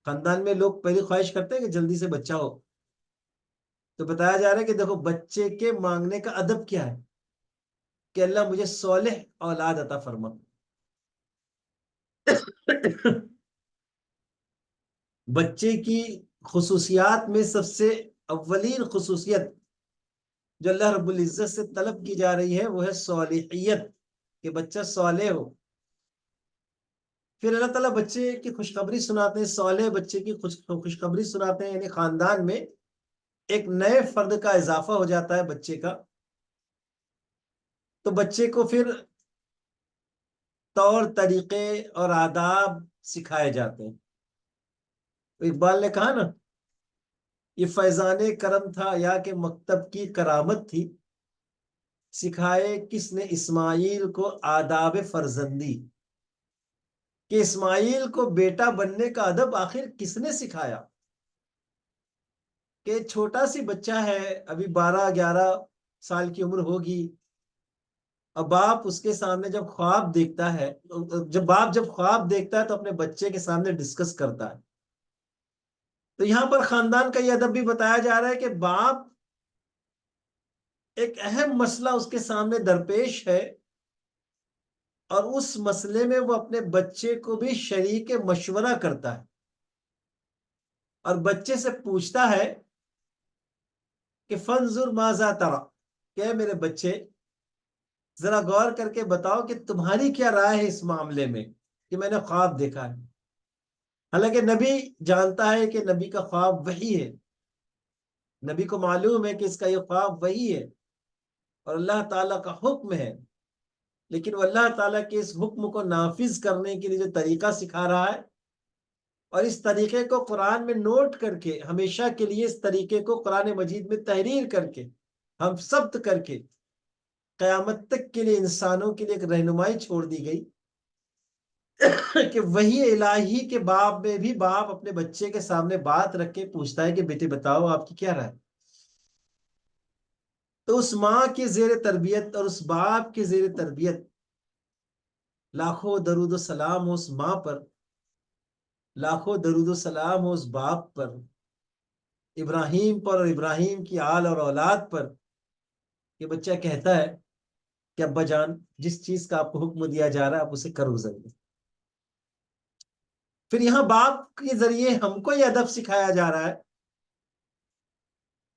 خاندان میں لوگ پہلی خواہش کرتے ہیں کہ جلدی سے بچہ ہو، تو بتایا جا رہا ہے کہ دیکھو بچے کے مانگنے کا ادب کیا ہے، کہ اللہ مجھے صالح اولاد عطا فرما. بچے کی خصوصیات میں سب سے اولین خصوصیت جو اللہ رب العزت سے طلب کی جا رہی ہے وہ ہے صالحیت، کہ بچہ صالح ہو. پھر اللہ تعالیٰ بچے کی خوشخبری سناتے ہیں، صالح بچے کی خوشخبری سناتے ہیں، یعنی خاندان میں ایک نئے فرد کا اضافہ ہو جاتا ہے بچے کا، تو بچے کو پھر طور طریقے اور آداب سکھائے جاتے ہیں۔ اقبال نے کہا نا، یہ فیضان کرم تھا یا کہ مکتب کی کرامت تھی، سکھائے کس نے اسماعیل کو آداب فرزندی، کہ اسماعیل کو بیٹا بننے کا ادب آخر کس نے سکھایا؟ کہ چھوٹا سی بچہ ہے، ابھی 12-11 سال کی عمر ہوگی، اب باپ اس کے سامنے جب خواب دیکھتا ہے، جب خواب دیکھتا ہے تو اپنے بچے کے سامنے ڈسکس کرتا ہے۔ تو یہاں پر خاندان کا یہ ادب بھی بتایا جا رہا ہے کہ باپ ایک اہم مسئلہ اس کے سامنے درپیش ہے، اور اس مسئلے میں وہ اپنے بچے کو بھی شریک مشورہ کرتا ہے، اور بچے سے پوچھتا ہے کہ فانظر ماذا تری، کہ میرے بچے ذرا غور کر کے بتاؤ کہ تمہاری کیا رائے ہے اس معاملے میں کہ میں نے خواب دیکھا ہے۔ حالانکہ نبی جانتا ہے کہ نبی کا خواب وحی ہے، نبی کو معلوم ہے کہ اس کا یہ خواب وحی ہے اور اللہ تعالیٰ کا حکم ہے، لیکن وہ اللہ تعالیٰ کے اس حکم کو نافذ کرنے کے لیے جو طریقہ سکھا رہا ہے، اور اس طریقے کو قرآن میں نوٹ کر کے ہمیشہ کے لیے اس طریقے کو قرآن مجید میں تحریر کر کے ہم ثبت کر کے قیامت تک کے لیے انسانوں کے لیے ایک رہنمائی چھوڑ دی گئی کہ وہی الہی کے باب میں بھی باپ اپنے بچے کے سامنے بات رکھ کے پوچھتا ہے کہ بیٹے بتاؤ آپ کی کیا رائے۔ تو اس ماں کے زیر تربیت اور اس باپ کے زیر تربیت لاکھوں درود و سلام ہو اس ماں پر، لاکھوں درود و سلام ہو اس باپ پر، ابراہیم پر اور ابراہیم کی آل اور اولاد پر، کہ بچہ کہتا ہے کہ ابا جان جس چیز کا آپ کو حکم دیا جا رہا ہے آپ اسے کر گزریے۔ پھر یہاں باپ کے ذریعے ہم کو یہ ادب سکھایا جا رہا ہے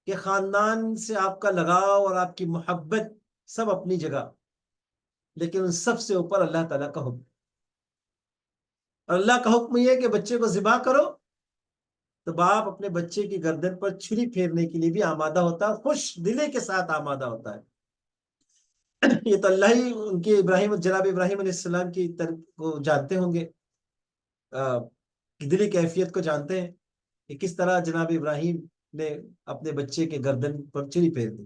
کہ خاندان سے آپ کا لگاؤ اور آپ کی محبت سب اپنی جگہ، لیکن ان سب سے اوپر اللہ تعالیٰ کا حکم، اور اللہ کا حکم یہ ہے کہ بچے کو ذبح کرو، تو باپ اپنے بچے کی گردن پر چھری پھیرنے کے لیے بھی آمادہ ہوتا ہے، خوش دلی کے ساتھ آمادہ ہوتا ہے۔ یہ تو اللہ ہی ان کے جناب ابراہیم علیہ السلام کی طرف کو جانتے ہوں گے، دلی کیفیت کو جانتے ہیں کہ کس طرح جناب ابراہیم نے اپنے بچے کے گردن پر چھری پھیر دی۔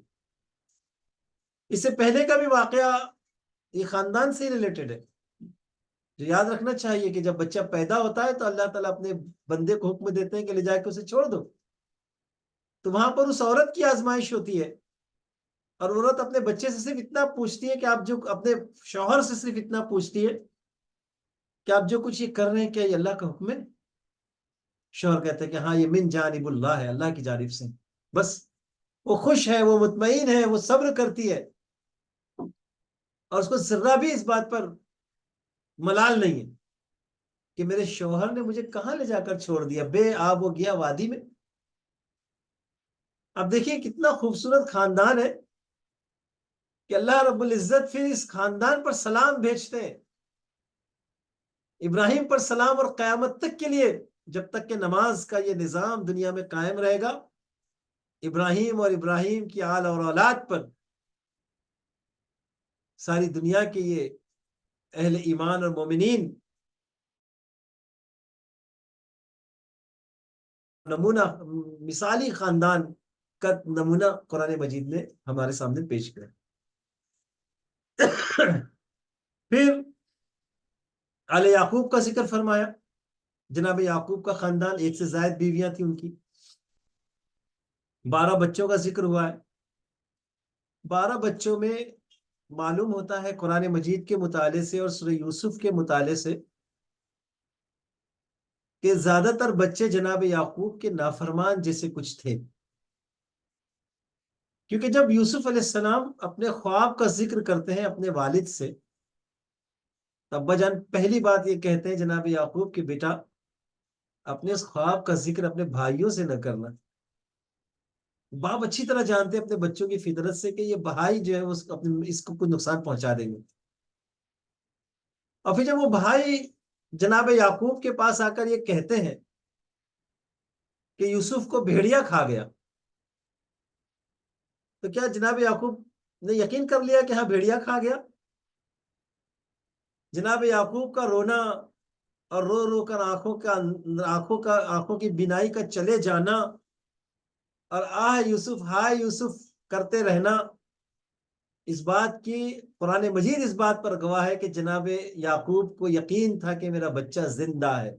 اس سے پہلے کا بھی واقعہ یہ خاندان سے ریلیٹڈ ہے، جو یاد رکھنا چاہیے کہ جب بچہ پیدا ہوتا ہے تو اللہ تعالیٰ اپنے بندے کو حکم دیتے ہیں کہ لے جا کے اسے چھوڑ دو، تو وہاں پر اس عورت کی آزمائش ہوتی ہے، اور عورت اپنے بچے سے صرف اتنا پوچھتی ہے کہ آپ جو اپنے شوہر سے صرف اتنا پوچھتی ہے کہ آپ جو کچھ یہ کر رہے ہیں کیا یہ اللہ کا حکم ہے؟ شوہر کہتے ہیں کہ ہاں یہ من جانب اللہ ہے، اللہ کی جانب سے۔ بس وہ خوش ہے، وہ مطمئن ہے، وہ صبر کرتی ہے، اور اس کو ذرہ بھی اس بات پر ملال نہیں ہے کہ میرے شوہر نے مجھے کہاں لے جا کر چھوڑ دیا، بے آب و گیا وادی میں۔ اب دیکھیے کتنا خوبصورت خاندان ہے کہ اللہ رب العزت پھر اس خاندان پر سلام بھیجتے ہیں، ابراہیم پر سلام، اور قیامت تک کے لیے جب تک کہ نماز کا یہ نظام دنیا میں قائم رہے گا، ابراہیم اور ابراہیم کی آل اور اولاد پر ساری دنیا کے یہ اہل ایمان اور مومنین نمونہ، مثالی خاندان کا نمونہ قرآن مجید نے ہمارے سامنے پیش کیا۔ پھر آل یعقوب کا ذکر فرمایا، جناب یعقوب کا خاندان، 1 سے زائد بیویاں تھیں ان کی، 12 بچوں کا ذکر ہوا ہے۔ 12 بچوں میں معلوم ہوتا ہے قرآن مجید کے مطالعے سے اور سورہ یوسف کے مطالعے سے کہ زیادہ تر بچے جناب یعقوب کے نافرمان جیسے کچھ تھے، کیونکہ جب یوسف علیہ السلام اپنے خواب کا ذکر کرتے ہیں اپنے والد سے، ابا جان پہلی بات یہ کہتے ہیں جناب یعقوب کہ بیٹا اپنے اس خواب کا ذکر اپنے بھائیوں سے نہ کرنا۔ باپ اچھی طرح جانتے ہیں اپنے بچوں کی فطرت سے کہ یہ بھائی جو ہے اس کو کوئی نقصان پہنچا دیں گے، اور پھر جب وہ بھائی جناب یعقوب کے پاس آ کر یہ کہتے ہیں کہ یوسف کو بھیڑیا کھا گیا، تو کیا جناب یعقوب نے یقین کر لیا کہ ہاں بھیڑیا کھا گیا؟ جناب یعقوب کا رونا اور رو رو کر آنکھوں کی بینائی کا چلے جانا اور آہ یوسف ہائے یوسف کرتے رہنا، اس بات کی قرآن مجید اس بات پر گواہ ہے کہ جناب یعقوب کو یقین تھا کہ میرا بچہ زندہ ہے،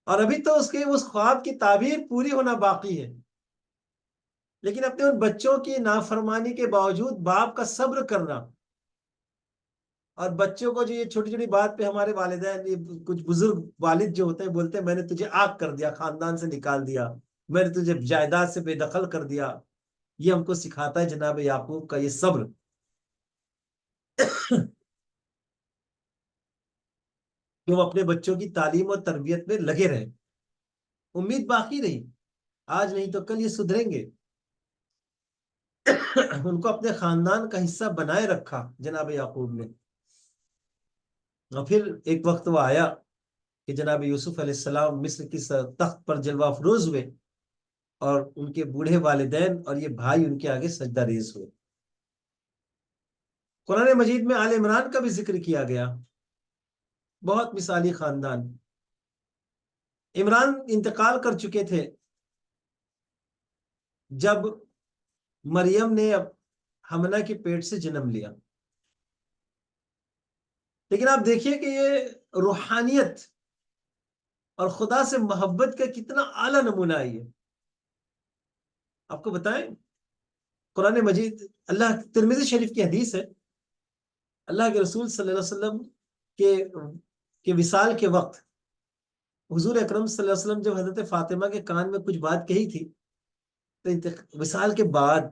اور ابھی تو اس خواب کی تعبیر پوری ہونا باقی ہے، لیکن اپنے ان بچوں کی نافرمانی کے باوجود باپ کا صبر کرنا، اور بچوں کو جو یہ چھوٹی چھوٹی بات پہ ہمارے والدین، یہ کچھ بزرگ والد جو ہوتے ہیں بولتے ہیں میں نے تجھے آگ کر دیا، خاندان سے نکال دیا، میں نے تجھے جائیداد سے بے دخل کر دیا، یہ ہم کو سکھاتا ہے جناب یعقوب کا یہ صبر۔ کہ وہ اپنے بچوں کی تعلیم اور تربیت میں لگے رہے، امید باقی رہی، آج نہیں تو کل یہ سدھریں گے۔ ان کو اپنے خاندان کا حصہ بنائے رکھا جناب یعقوب نے۔ اور پھر ایک وقت وہ آیا کہ جناب یوسف علیہ السلام مصر کی تخت پر جلوہ افروز ہوئے، اور ان کے بوڑھے والدین اور یہ بھائی ان کے آگے سجدہ ریز ہوئے۔ قرآن مجید میں آل عمران کا بھی ذکر کیا گیا، بہت مثالی خاندان۔ عمران انتقال کر چکے تھے جب مریم نے اب حمنہ کے پیٹ سے جنم لیا، لیکن آپ دیکھیے کہ یہ روحانیت اور خدا سے محبت کا کتنا اعلیٰ نمونہ ہے۔ آپ کو بتائیں قرآن مجید، اللہ ترمذی شریف کی حدیث ہے، اللہ کے رسول صلی اللہ علیہ وسلم کے وصال کے وقت حضور اکرم صلی اللہ علیہ وسلم جب حضرت فاطمہ کے کان میں کچھ بات کہی تھی، تو وصال کے بعد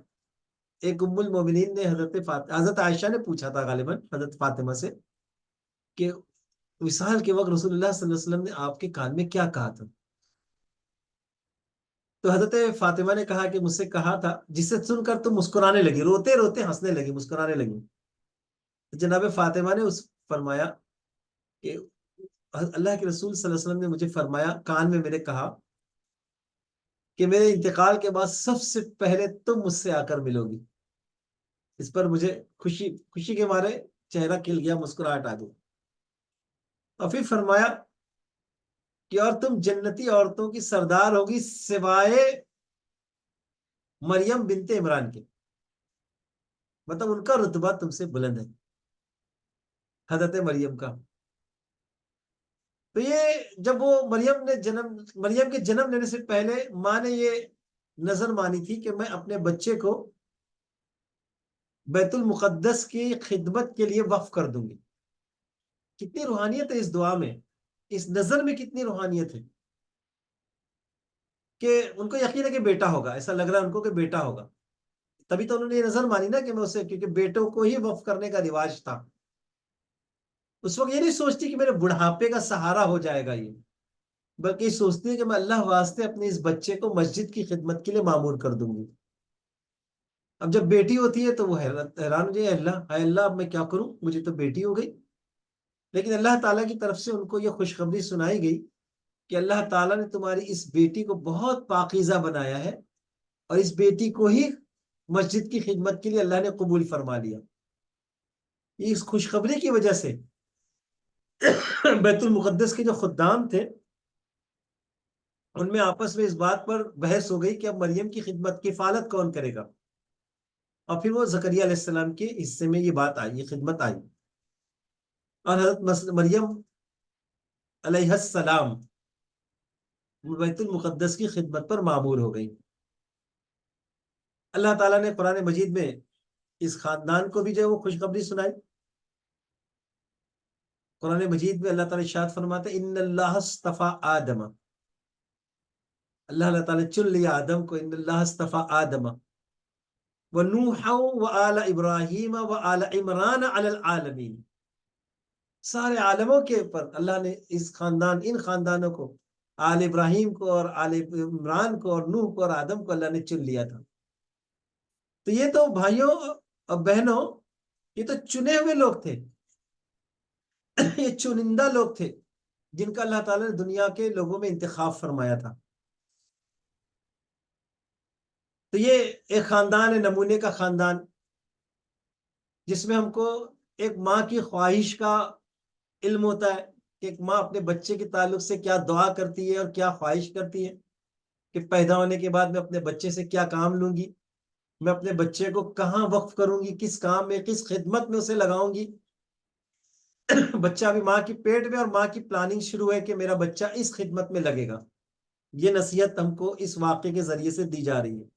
ایک ام المومنین نے حضرت عائشہ نے پوچھا تھا غالباً حضرت فاطمہ سے کہ وصال کے وقت رسول اللہ صلی اللہ علیہ وسلم نے آپ کے کان میں کیا کہا تھا؟ تو حضرت فاطمہ نے کہا کہ مجھ سے کہا تھا، جسے سن کر تم مسکرانے لگی، روتے روتے ہنسنے لگی، مسکرانے لگی۔ جناب فاطمہ نے فرمایا کہ اللہ کے رسول صلی اللہ علیہ وسلم نے مجھے فرمایا، کان میں میرے کہا کہ میرے انتقال کے بعد سب سے پہلے تم مجھ سے آ کر ملو گی۔ اس پر مجھے خوشی کے مارے چہرہ کھل گیا، مسکراہٹ آ گئی۔ اور پھر فرمایا کہ اور تم جنتی عورتوں کی سردار ہوگی سوائے مریم بنت عمران کے، مطلب ان کا رتبہ تم سے بلند ہے، حضرت مریم کا۔ تو یہ جب وہ مریم کے جنم لینے سے پہلے ماں نے یہ نظر مانی تھی کہ میں اپنے بچے کو بیت المقدس کی خدمت کے لیے وقف کر دوں گی۔ کتنی روحانیت ہے اس دعا میں، اس نظر میں کتنی روحانیت ہے کہ ان کو یقین ہے کہ بیٹا ہوگا، ایسا لگ رہا ہے ان کو کہ بیٹا ہوگا، تبھی تو انہوں نے یہ نظر مانی نا کہ میں اسے، کیونکہ بیٹوں کو ہی وقف کرنے کا رواج تھا۔ اس وقت یہ نہیں سوچتی کہ میرے بڑھاپے کا سہارا ہو جائے گا یہ، بلکہ یہ سوچتی ہے کہ میں اللہ واسطے اپنے اس بچے کو مسجد کی خدمت کے لیے معمور کر دوں گی۔ اب جب بیٹی ہوتی ہے تو وہ حیران ہو جائے، اے اللہ اب میں کیا کروں، مجھے تو بیٹی ہو گئی۔ لیکن اللہ تعالیٰ کی طرف سے ان کو یہ خوشخبری سنائی گئی کہ اللہ تعالیٰ نے تمہاری اس بیٹی کو بہت پاکیزہ بنایا ہے، اور اس بیٹی کو ہی مسجد کی خدمت کے لیے اللہ نے قبول فرما لیا۔ اس خوشخبری کی وجہ سے بیت المقدس کے جو خدام تھے ان میں آپس میں اس بات پر بحث ہو گئی کہ اب مریم کی خدمت کی کفالت کون کرے گا، اور پھر وہ زکریا علیہ السلام کے حصے میں یہ بات آئی، یہ خدمت آئی، اور حضرت مریم علیہ السلام بیت المقدس کی خدمت پر معمور ہو گئی۔ اللہ تعالیٰ نے قرآن مجید میں اس خاندان کو بھی جو ہے وہ خوشخبری سنائی۔ قرآن مجید میں اللہ تعالیٰ ارشاد فرماتے ہیں ان اللہ اصطفیٰ آدم، اللہ تعالیٰ نے چن لیا آدم کو، ان اللہ اصطفیٰ آدم ونوحا وآل ابراہیم وآل عمران علی العالمین، سارے عالموں کے اوپر اللہ نے ان خاندانوں کو، آل ابراہیم کو اور آل عمران کو اور نوح کو اور آدم کو اللہ نے چن لیا تھا۔ تو یہ تو بھائیوں اور بہنوں، یہ تو چنے ہوئے لوگ تھے، یہ چنندہ لوگ تھے جن کا اللہ تعالیٰ نے دنیا کے لوگوں میں انتخاب فرمایا تھا. تو یہ ایک خاندان ہے، نمونے کا خاندان، جس میں ہم کو ایک ماں کی خواہش کا علم ہوتا ہے کہ ایک ماں اپنے بچے کے تعلق سے کیا دعا کرتی ہے اور کیا خواہش کرتی ہے کہ پیدا ہونے کے بعد میں اپنے بچے سے کیا کام لوں گی، میں اپنے بچے کو کہاں وقف کروں گی، کس کام میں، کس خدمت میں اسے لگاؤں گی. بچہ ابھی ماں کی پیٹ میں اور ماں کی پلاننگ شروع ہے کہ میرا بچہ اس خدمت میں لگے گا. یہ نصیحت ہم کو اس واقعے کے ذریعے سے دی جا رہی ہے.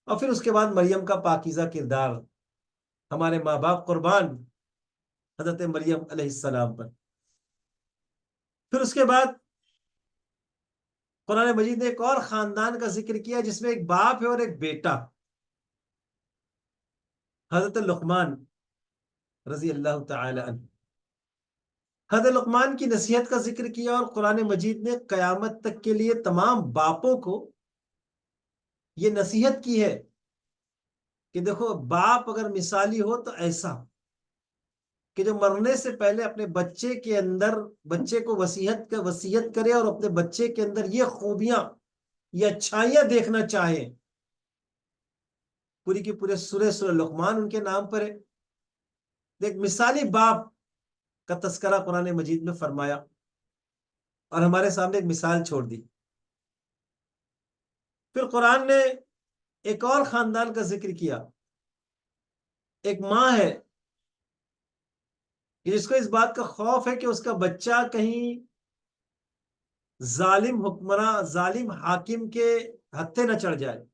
اور پھر اس کے بعد مریم کا پاکیزہ کردار، ہمارے ماں باپ قربان حضرت مریم علیہ السلام پر. پھر اس کے بعد قرآن مجید نے ایک اور خاندان کا ذکر کیا جس میں ایک باپ ہے اور ایک بیٹا، حضرت لقمان رضی اللہ تعالی عنہ. حضرت لقمان کی نصیحت کا ذکر کیا اور قرآن مجید نے قیامت تک کے لیے تمام باپوں کو یہ نصیحت کی ہے کہ دیکھو باپ اگر مثالی ہو تو ایسا کہ جو مرنے سے پہلے اپنے بچے کے اندر بچے کو وصیت کرے اور اپنے بچے کے اندر یہ خوبیاں، یہ اچھائیاں دیکھنا چاہے. پوری کی پورے سورہ لقمان ان کے نام پر ہے. ایک مثالی باپ کا تذکرہ قرآن مجید میں فرمایا اور ہمارے سامنے ایک مثال چھوڑ دی. پھر قرآن نے ایک اور خاندان کا ذکر کیا. ایک ماں ہے کہ جس کو اس بات کا خوف ہے کہ اس کا بچہ کہیں ظالم حکمراں، ظالم حاکم کے ہتھے نہ چڑھ جائے.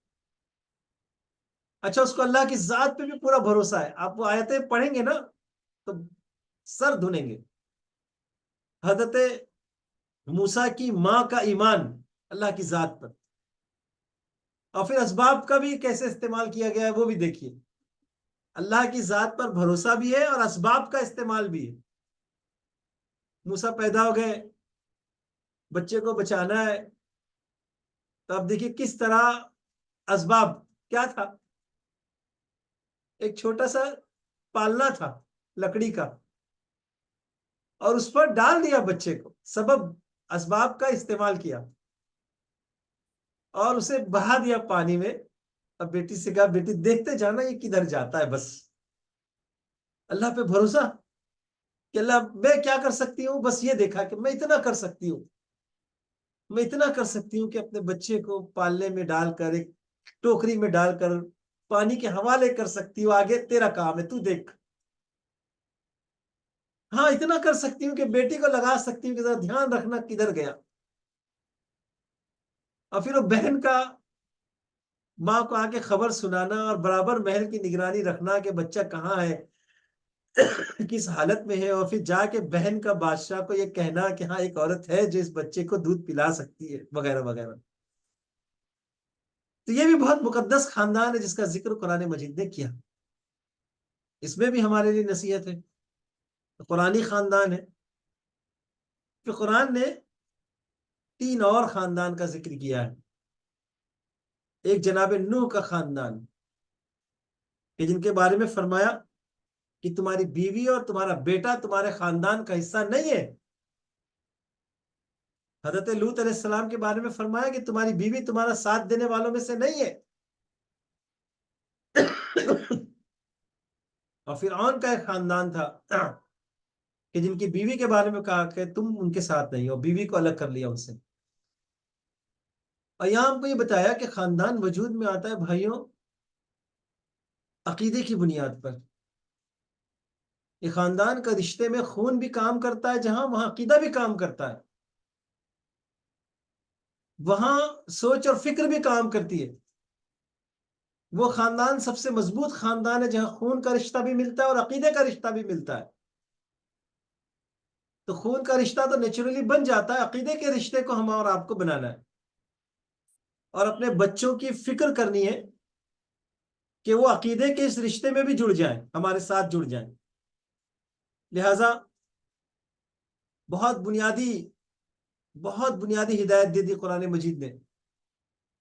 اچھا، اس کو اللہ کی ذات پہ بھی پورا بھروسہ ہے. آپ وہ آیتیں پڑھیں گے نا تو سر دھنیں گے. حضرت موسیٰ کی ماں کا ایمان اللہ کی ذات پر، اور پھر اسباب کا بھی کیسے استعمال کیا گیا ہے وہ بھی دیکھیے. اللہ کی ذات پر بھروسہ بھی ہے اور اسباب کا استعمال بھی ہے. موسیٰ پیدا ہو گئے، بچے کو بچانا ہے، تو اب دیکھیے کس طرح اسباب کیا تھا. ایک چھوٹا سا پالنا تھا لکڑی کا اور اس پر ڈال دیا بچے کو، سبب اسباب کا استعمال کیا اور اسے بہا دیا پانی میں. اب بیٹی سے کہا بیٹی دیکھتے جانا یہ کدھر جاتا ہے. بس اللہ پہ بھروسہ کہ اللہ میں کیا کر سکتی ہوں، بس یہ دیکھا کہ میں اتنا کر سکتی ہوں، میں اتنا کر سکتی ہوں کہ اپنے بچے کو پالنے میں ڈال کر ایک ٹوکری میں ڈال کر پانی کے حوالے کر سکتی ہوں، آگے تیرا کام ہے تو دیکھ. ہاں اتنا کر سکتی ہوں کہ بیٹی کو لگا سکتی ہوں کہ ذرا دھیان رکھنا کدھر گیا. اور پھر وہ بہن کا ماں کو آ کے خبر سنانا اور برابر محل کی نگرانی رکھنا کہ بچہ کہاں ہے، کس حالت میں ہے، اور پھر جا کے بہن کا بادشاہ کو یہ کہنا کہ ہاں ایک عورت ہے جو اس بچے کو دودھ پلا سکتی ہے، وغیرہ وغیرہ. تو یہ بھی بہت مقدس خاندان ہے جس کا ذکر قرآن مجید نے کیا. اس میں بھی ہمارے لیے نصیحت ہے، قرآنی خاندان ہے. پھر قرآن نے 3 اور خاندان کا ذکر کیا ہے. ایک جناب نوح کا خاندان کہ جن کے بارے میں فرمایا کہ تمہاری بیوی اور تمہارا بیٹا تمہارے خاندان کا حصہ نہیں ہے. حضرت لوط علیہ السلام کے بارے میں فرمایا کہ تمہاری بیوی تمہارا ساتھ دینے والوں میں سے نہیں ہے. اور فرعون کا ایک خاندان تھا کہ جن کی بیوی کے بارے میں کہا کہ تم ان کے ساتھ نہیں ہو، بیوی کو الگ کر لیا ان سے. اور یہاں ہم کو یہ بتایا کہ خاندان وجود میں آتا ہے بھائیوں عقیدے کی بنیاد پر. یہ خاندان کا رشتے میں خون بھی کام کرتا ہے جہاں، وہاں عقیدہ بھی کام کرتا ہے، وہاں سوچ اور فکر بھی کام کرتی ہے. وہ خاندان سب سے مضبوط خاندان ہے جہاں خون کا رشتہ بھی ملتا ہے اور عقیدے کا رشتہ بھی ملتا ہے. تو خون کا رشتہ تو نیچرلی بن جاتا ہے، عقیدے کے رشتے کو ہم اور آپ کو بنانا ہے اور اپنے بچوں کی فکر کرنی ہے کہ وہ عقیدے کے اس رشتے میں بھی جڑ جائیں، ہمارے ساتھ جڑ جائیں. لہذا بہت بنیادی ہدایت دے دی قرآن مجید نے.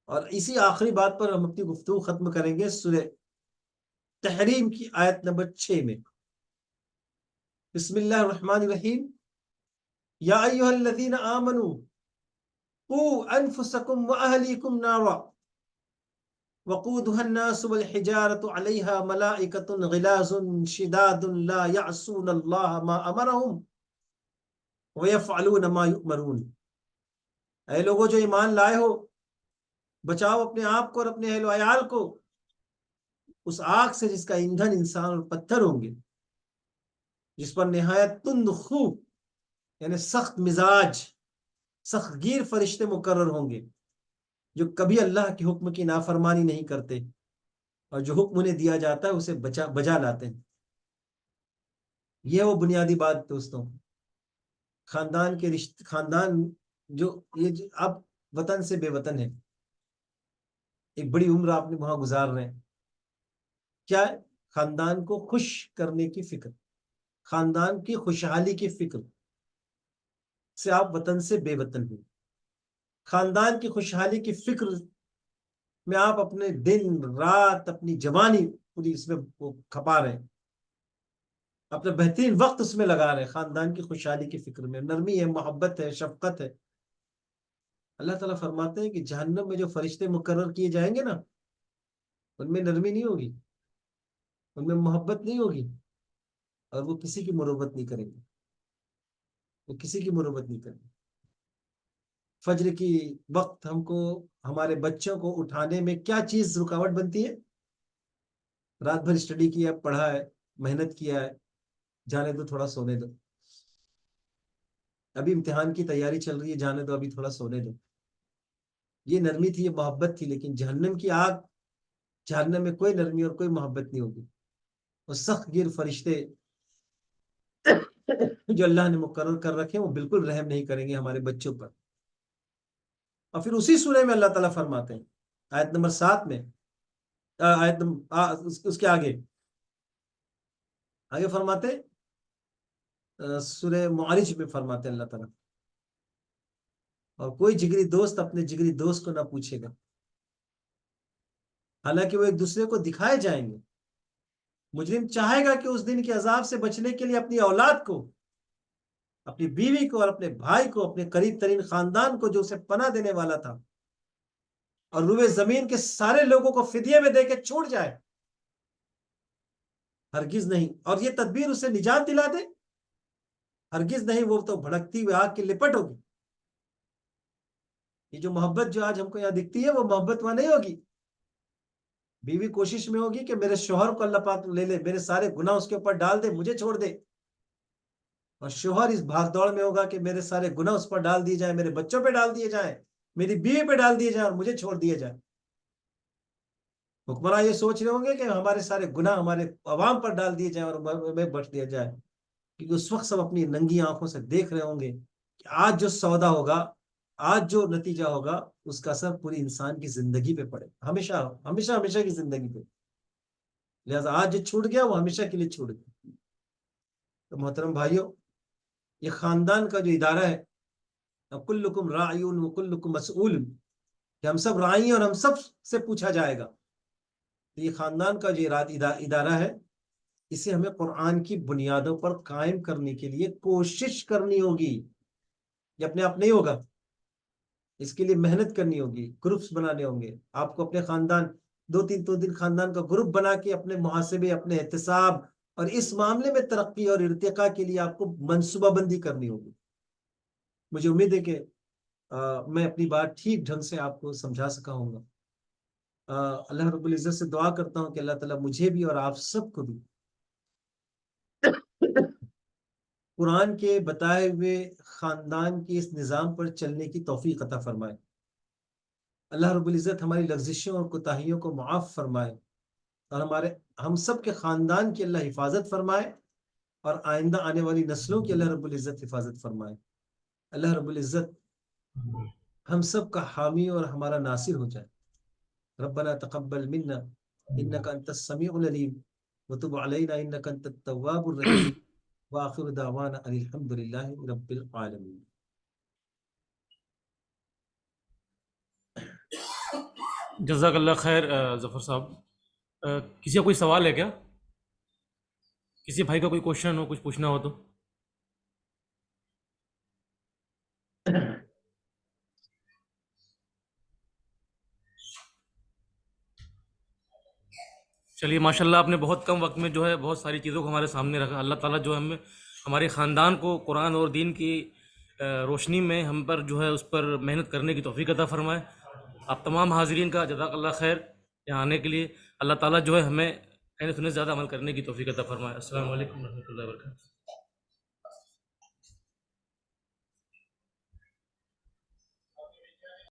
اور اسی آخری بات پر ہم اپنی گفتگو ختم کریں گے سورہ تحریم کی آیت نمبر 6 میں. بسم اللہ الرحمن الرحیم. یا ایہا الذین آمنوا قوا انفسکم واہلیکم نارا وقودها الناس والحجارة عليها ملائكة غلاظ شداد لا يعصون الله ما أمرهم ويفعلون ما يؤمرون. اے لوگوں جو ایمان لائے ہو، بچاؤ اپنے آپ کو اور اپنے اہل و عیال کو اس آگ سے جس کا ایندھن انسان اور پتھر ہوں گے، جس پر نہایت تند خو یعنی سخت مزاج، سخت گیر فرشتے مقرر ہوں گے جو کبھی اللہ کے حکم کی نافرمانی نہیں کرتے اور جو حکم انہیں دیا جاتا ہے اسے بجا لاتے ہیں. یہ وہ بنیادی بات دوستوں، خاندان کے خاندان جو اب وطن سے بے وطن ہے، ایک بڑی عمر آپ نے وہاں گزار رہے ہیں. کیا ہے؟ خاندان کو خوش کرنے کی فکر، خاندان کی خوشحالی کی فکر سے آپ وطن سے بے وطن ہیں. خاندان کی خوشحالی کی فکر میں آپ اپنے دن رات اپنی جوانی پوری اس میں کھپا رہے ہیں، اپنا بہترین وقت اس میں لگا رہے ہیں. خاندان کی خوشحالی کی فکر میں نرمی ہے، محبت ہے، شفقت ہے. اللہ تعالیٰ فرماتے ہیں کہ جہنم میں جو فرشتے مقرر کیے جائیں گے نا، ان میں نرمی نہیں ہوگی، ان میں محبت نہیں ہوگی، اور وہ کسی کی مروت نہیں کریں گے، وہ کسی کی مروت نہیں کریں گے. فجر کی وقت ہم کو ہمارے بچوں کو اٹھانے میں کیا چیز رکاوٹ بنتی ہے؟ رات بھر اسٹڈی کیا، پڑھا ہے، محنت کیا ہے، جانے دو تھوڑا سونے دو، ابھی امتحان کی تیاری چل رہی ہے، جانے دو ابھی تھوڑا سونے دو. یہ نرمی تھی، یہ محبت تھی. لیکن جہنم کی آگ، جہنم میں کوئی نرمی اور کوئی محبت نہیں ہوگی. وہ سخت گیر فرشتے جو اللہ نے مقرر کر رکھے وہ بالکل رحم نہیں کریں گے ہمارے بچوں پر. اور پھر اسی سورہ میں اللہ تعالیٰ فرماتے ہیں آیت نمبر 7 میں، اس کے آگے فرماتے سورہ معارج میں فرماتے ہیں اللہ تعالیٰ، اور کوئی جگری دوست اپنے جگری دوست کو نہ پوچھے گا، حالانکہ وہ ایک دوسرے کو دکھائے جائیں گے. مجرم چاہے گا کہ اس دن کے عذاب سے بچنے کے لیے اپنی اولاد کو، اپنی بیوی کو اور اپنے بھائی کو، اپنے قریب ترین خاندان کو جو اسے پناہ دینے والا تھا، اور روئے زمین کے سارے لوگوں کو فدیے میں دے کے چھوڑ جائے. ہرگز نہیں. اور یہ تدبیر اسے نجات دلا دے؟ ہرگز نہیں. وہ تو بھڑکتی ہوئی آگ کی لپٹ ہوگی. یہ جو محبت جو آج ہم کو یہاں دکھتی ہے وہ محبت وہاں نہیں ہوگی. بیوی کوشش میں ہوگی کہ میرے شوہر کو اللہ پاک لے لے، میرے سارے گناہ اس کے اوپر ڈال دے، مجھے چھوڑ دے. اور شوہر اس بھاگ دوڑ میں ہوگا کہ میرے سارے گناہ اس پر ڈال دیے جائیں، میرے بچوں پہ ڈال دیے جائیں، میری بیوی پہ ڈال دیے جائیں اور مجھے چھوڑ دیے جائیں. حکمراں یہ سوچ رہے ہوں گے کہ ہمارے سارے گناہ ہمارے عوام پر ڈال دیے جائیں اور ہمیں بخش دیا جائے، کیونکہ اس وقت سب اپنی ننگی آنکھوں سے دیکھ رہے ہوں گے کہ آج جو سودا ہوگا، آج جو نتیجہ ہوگا، اس کا اثر پوری انسان کی زندگی پہ پڑے، ہمیشہ ہمیشہ ہمیشہ کی زندگی پہ. لہٰذا آج جو چھوٹ گیا وہ ہمیشہ کے لیے چھوٹ گیا. تو محترم بھائیوں، یہ خاندان کا جو ادارہ ہے، کلکم راعیون وکلکم مسئول، کہ ہم سب راعی ہیں اور ہم سب سے پوچھا جائے گا. یہ خاندان کا جو ادارہ ہے، اسے ہمیں قرآن کی بنیادوں پر قائم کرنے کے لیے کوشش کرنی ہوگی. یہ اپنے آپ نہیں ہوگا، اس کے لیے محنت کرنی ہوگی، گروپس بنانے ہوں گے. آپ کو اپنے خاندان دو تین خاندان کا گروپ بنا کے اپنے محاسبے، اپنے احتساب اور اس معاملے میں ترقی اور ارتقاء کے لیے آپ کو منصوبہ بندی کرنی ہوگی. مجھے امید ہے کہ میں اپنی بات ٹھیک ڈھنگ سے آپ کو سمجھا سکا ہوں گا. اللہ رب العزت سے دعا کرتا ہوں کہ اللہ تعالیٰ مجھے بھی اور آپ سب کو بھی قرآن کے بتائے ہوئے خاندان کے اس نظام پر چلنے کی توفیق عطا فرمائے. اللہ رب العزت ہماری لغزشوں اور کوتاہیوں کو معاف فرمائے، اور ہم سب کے خاندان کی اللہ حفاظت فرمائے، اور آئندہ آنے والی نسلوں کی اللہ رب العزت حفاظت فرمائے. اللہ رب العزت ہم سب کا حامی اور ہمارا ناصر ہو جائے. ربنا تقبل منا انك انت السميع العليم وتب علينا انك انت التواب الرحيم واخر دعوانا ان الحمد لله رب العالمين. جزاک اللہ خیر ظفر صاحب. کسی کا کوئی سوال ہے کیا؟ کسی بھائی کا کوئی کوشچن ہو، کچھ پوچھنا ہو تو؟ چلیے ماشاءاللہ آپ نے بہت کم وقت میں جو ہے بہت ساری چیزوں کو ہمارے سامنے رکھا. اللہ تعالیٰ جو ہے ہمیں ہمارے خاندان کو قرآن اور دین کی روشنی میں ہم پر جو ہے اس پر محنت کرنے کی توفیق عطا فرمائے. آپ تمام حاضرین کا جزاک اللہ خیر یہاں آنے کے لیے. اللہ تعالیٰ جو ہے ہمیں کہنے سننے سے زیادہ عمل کرنے کی توفیق عطا فرمائے. السلام علیکم ورحمۃ اللہ وبرکاتہ.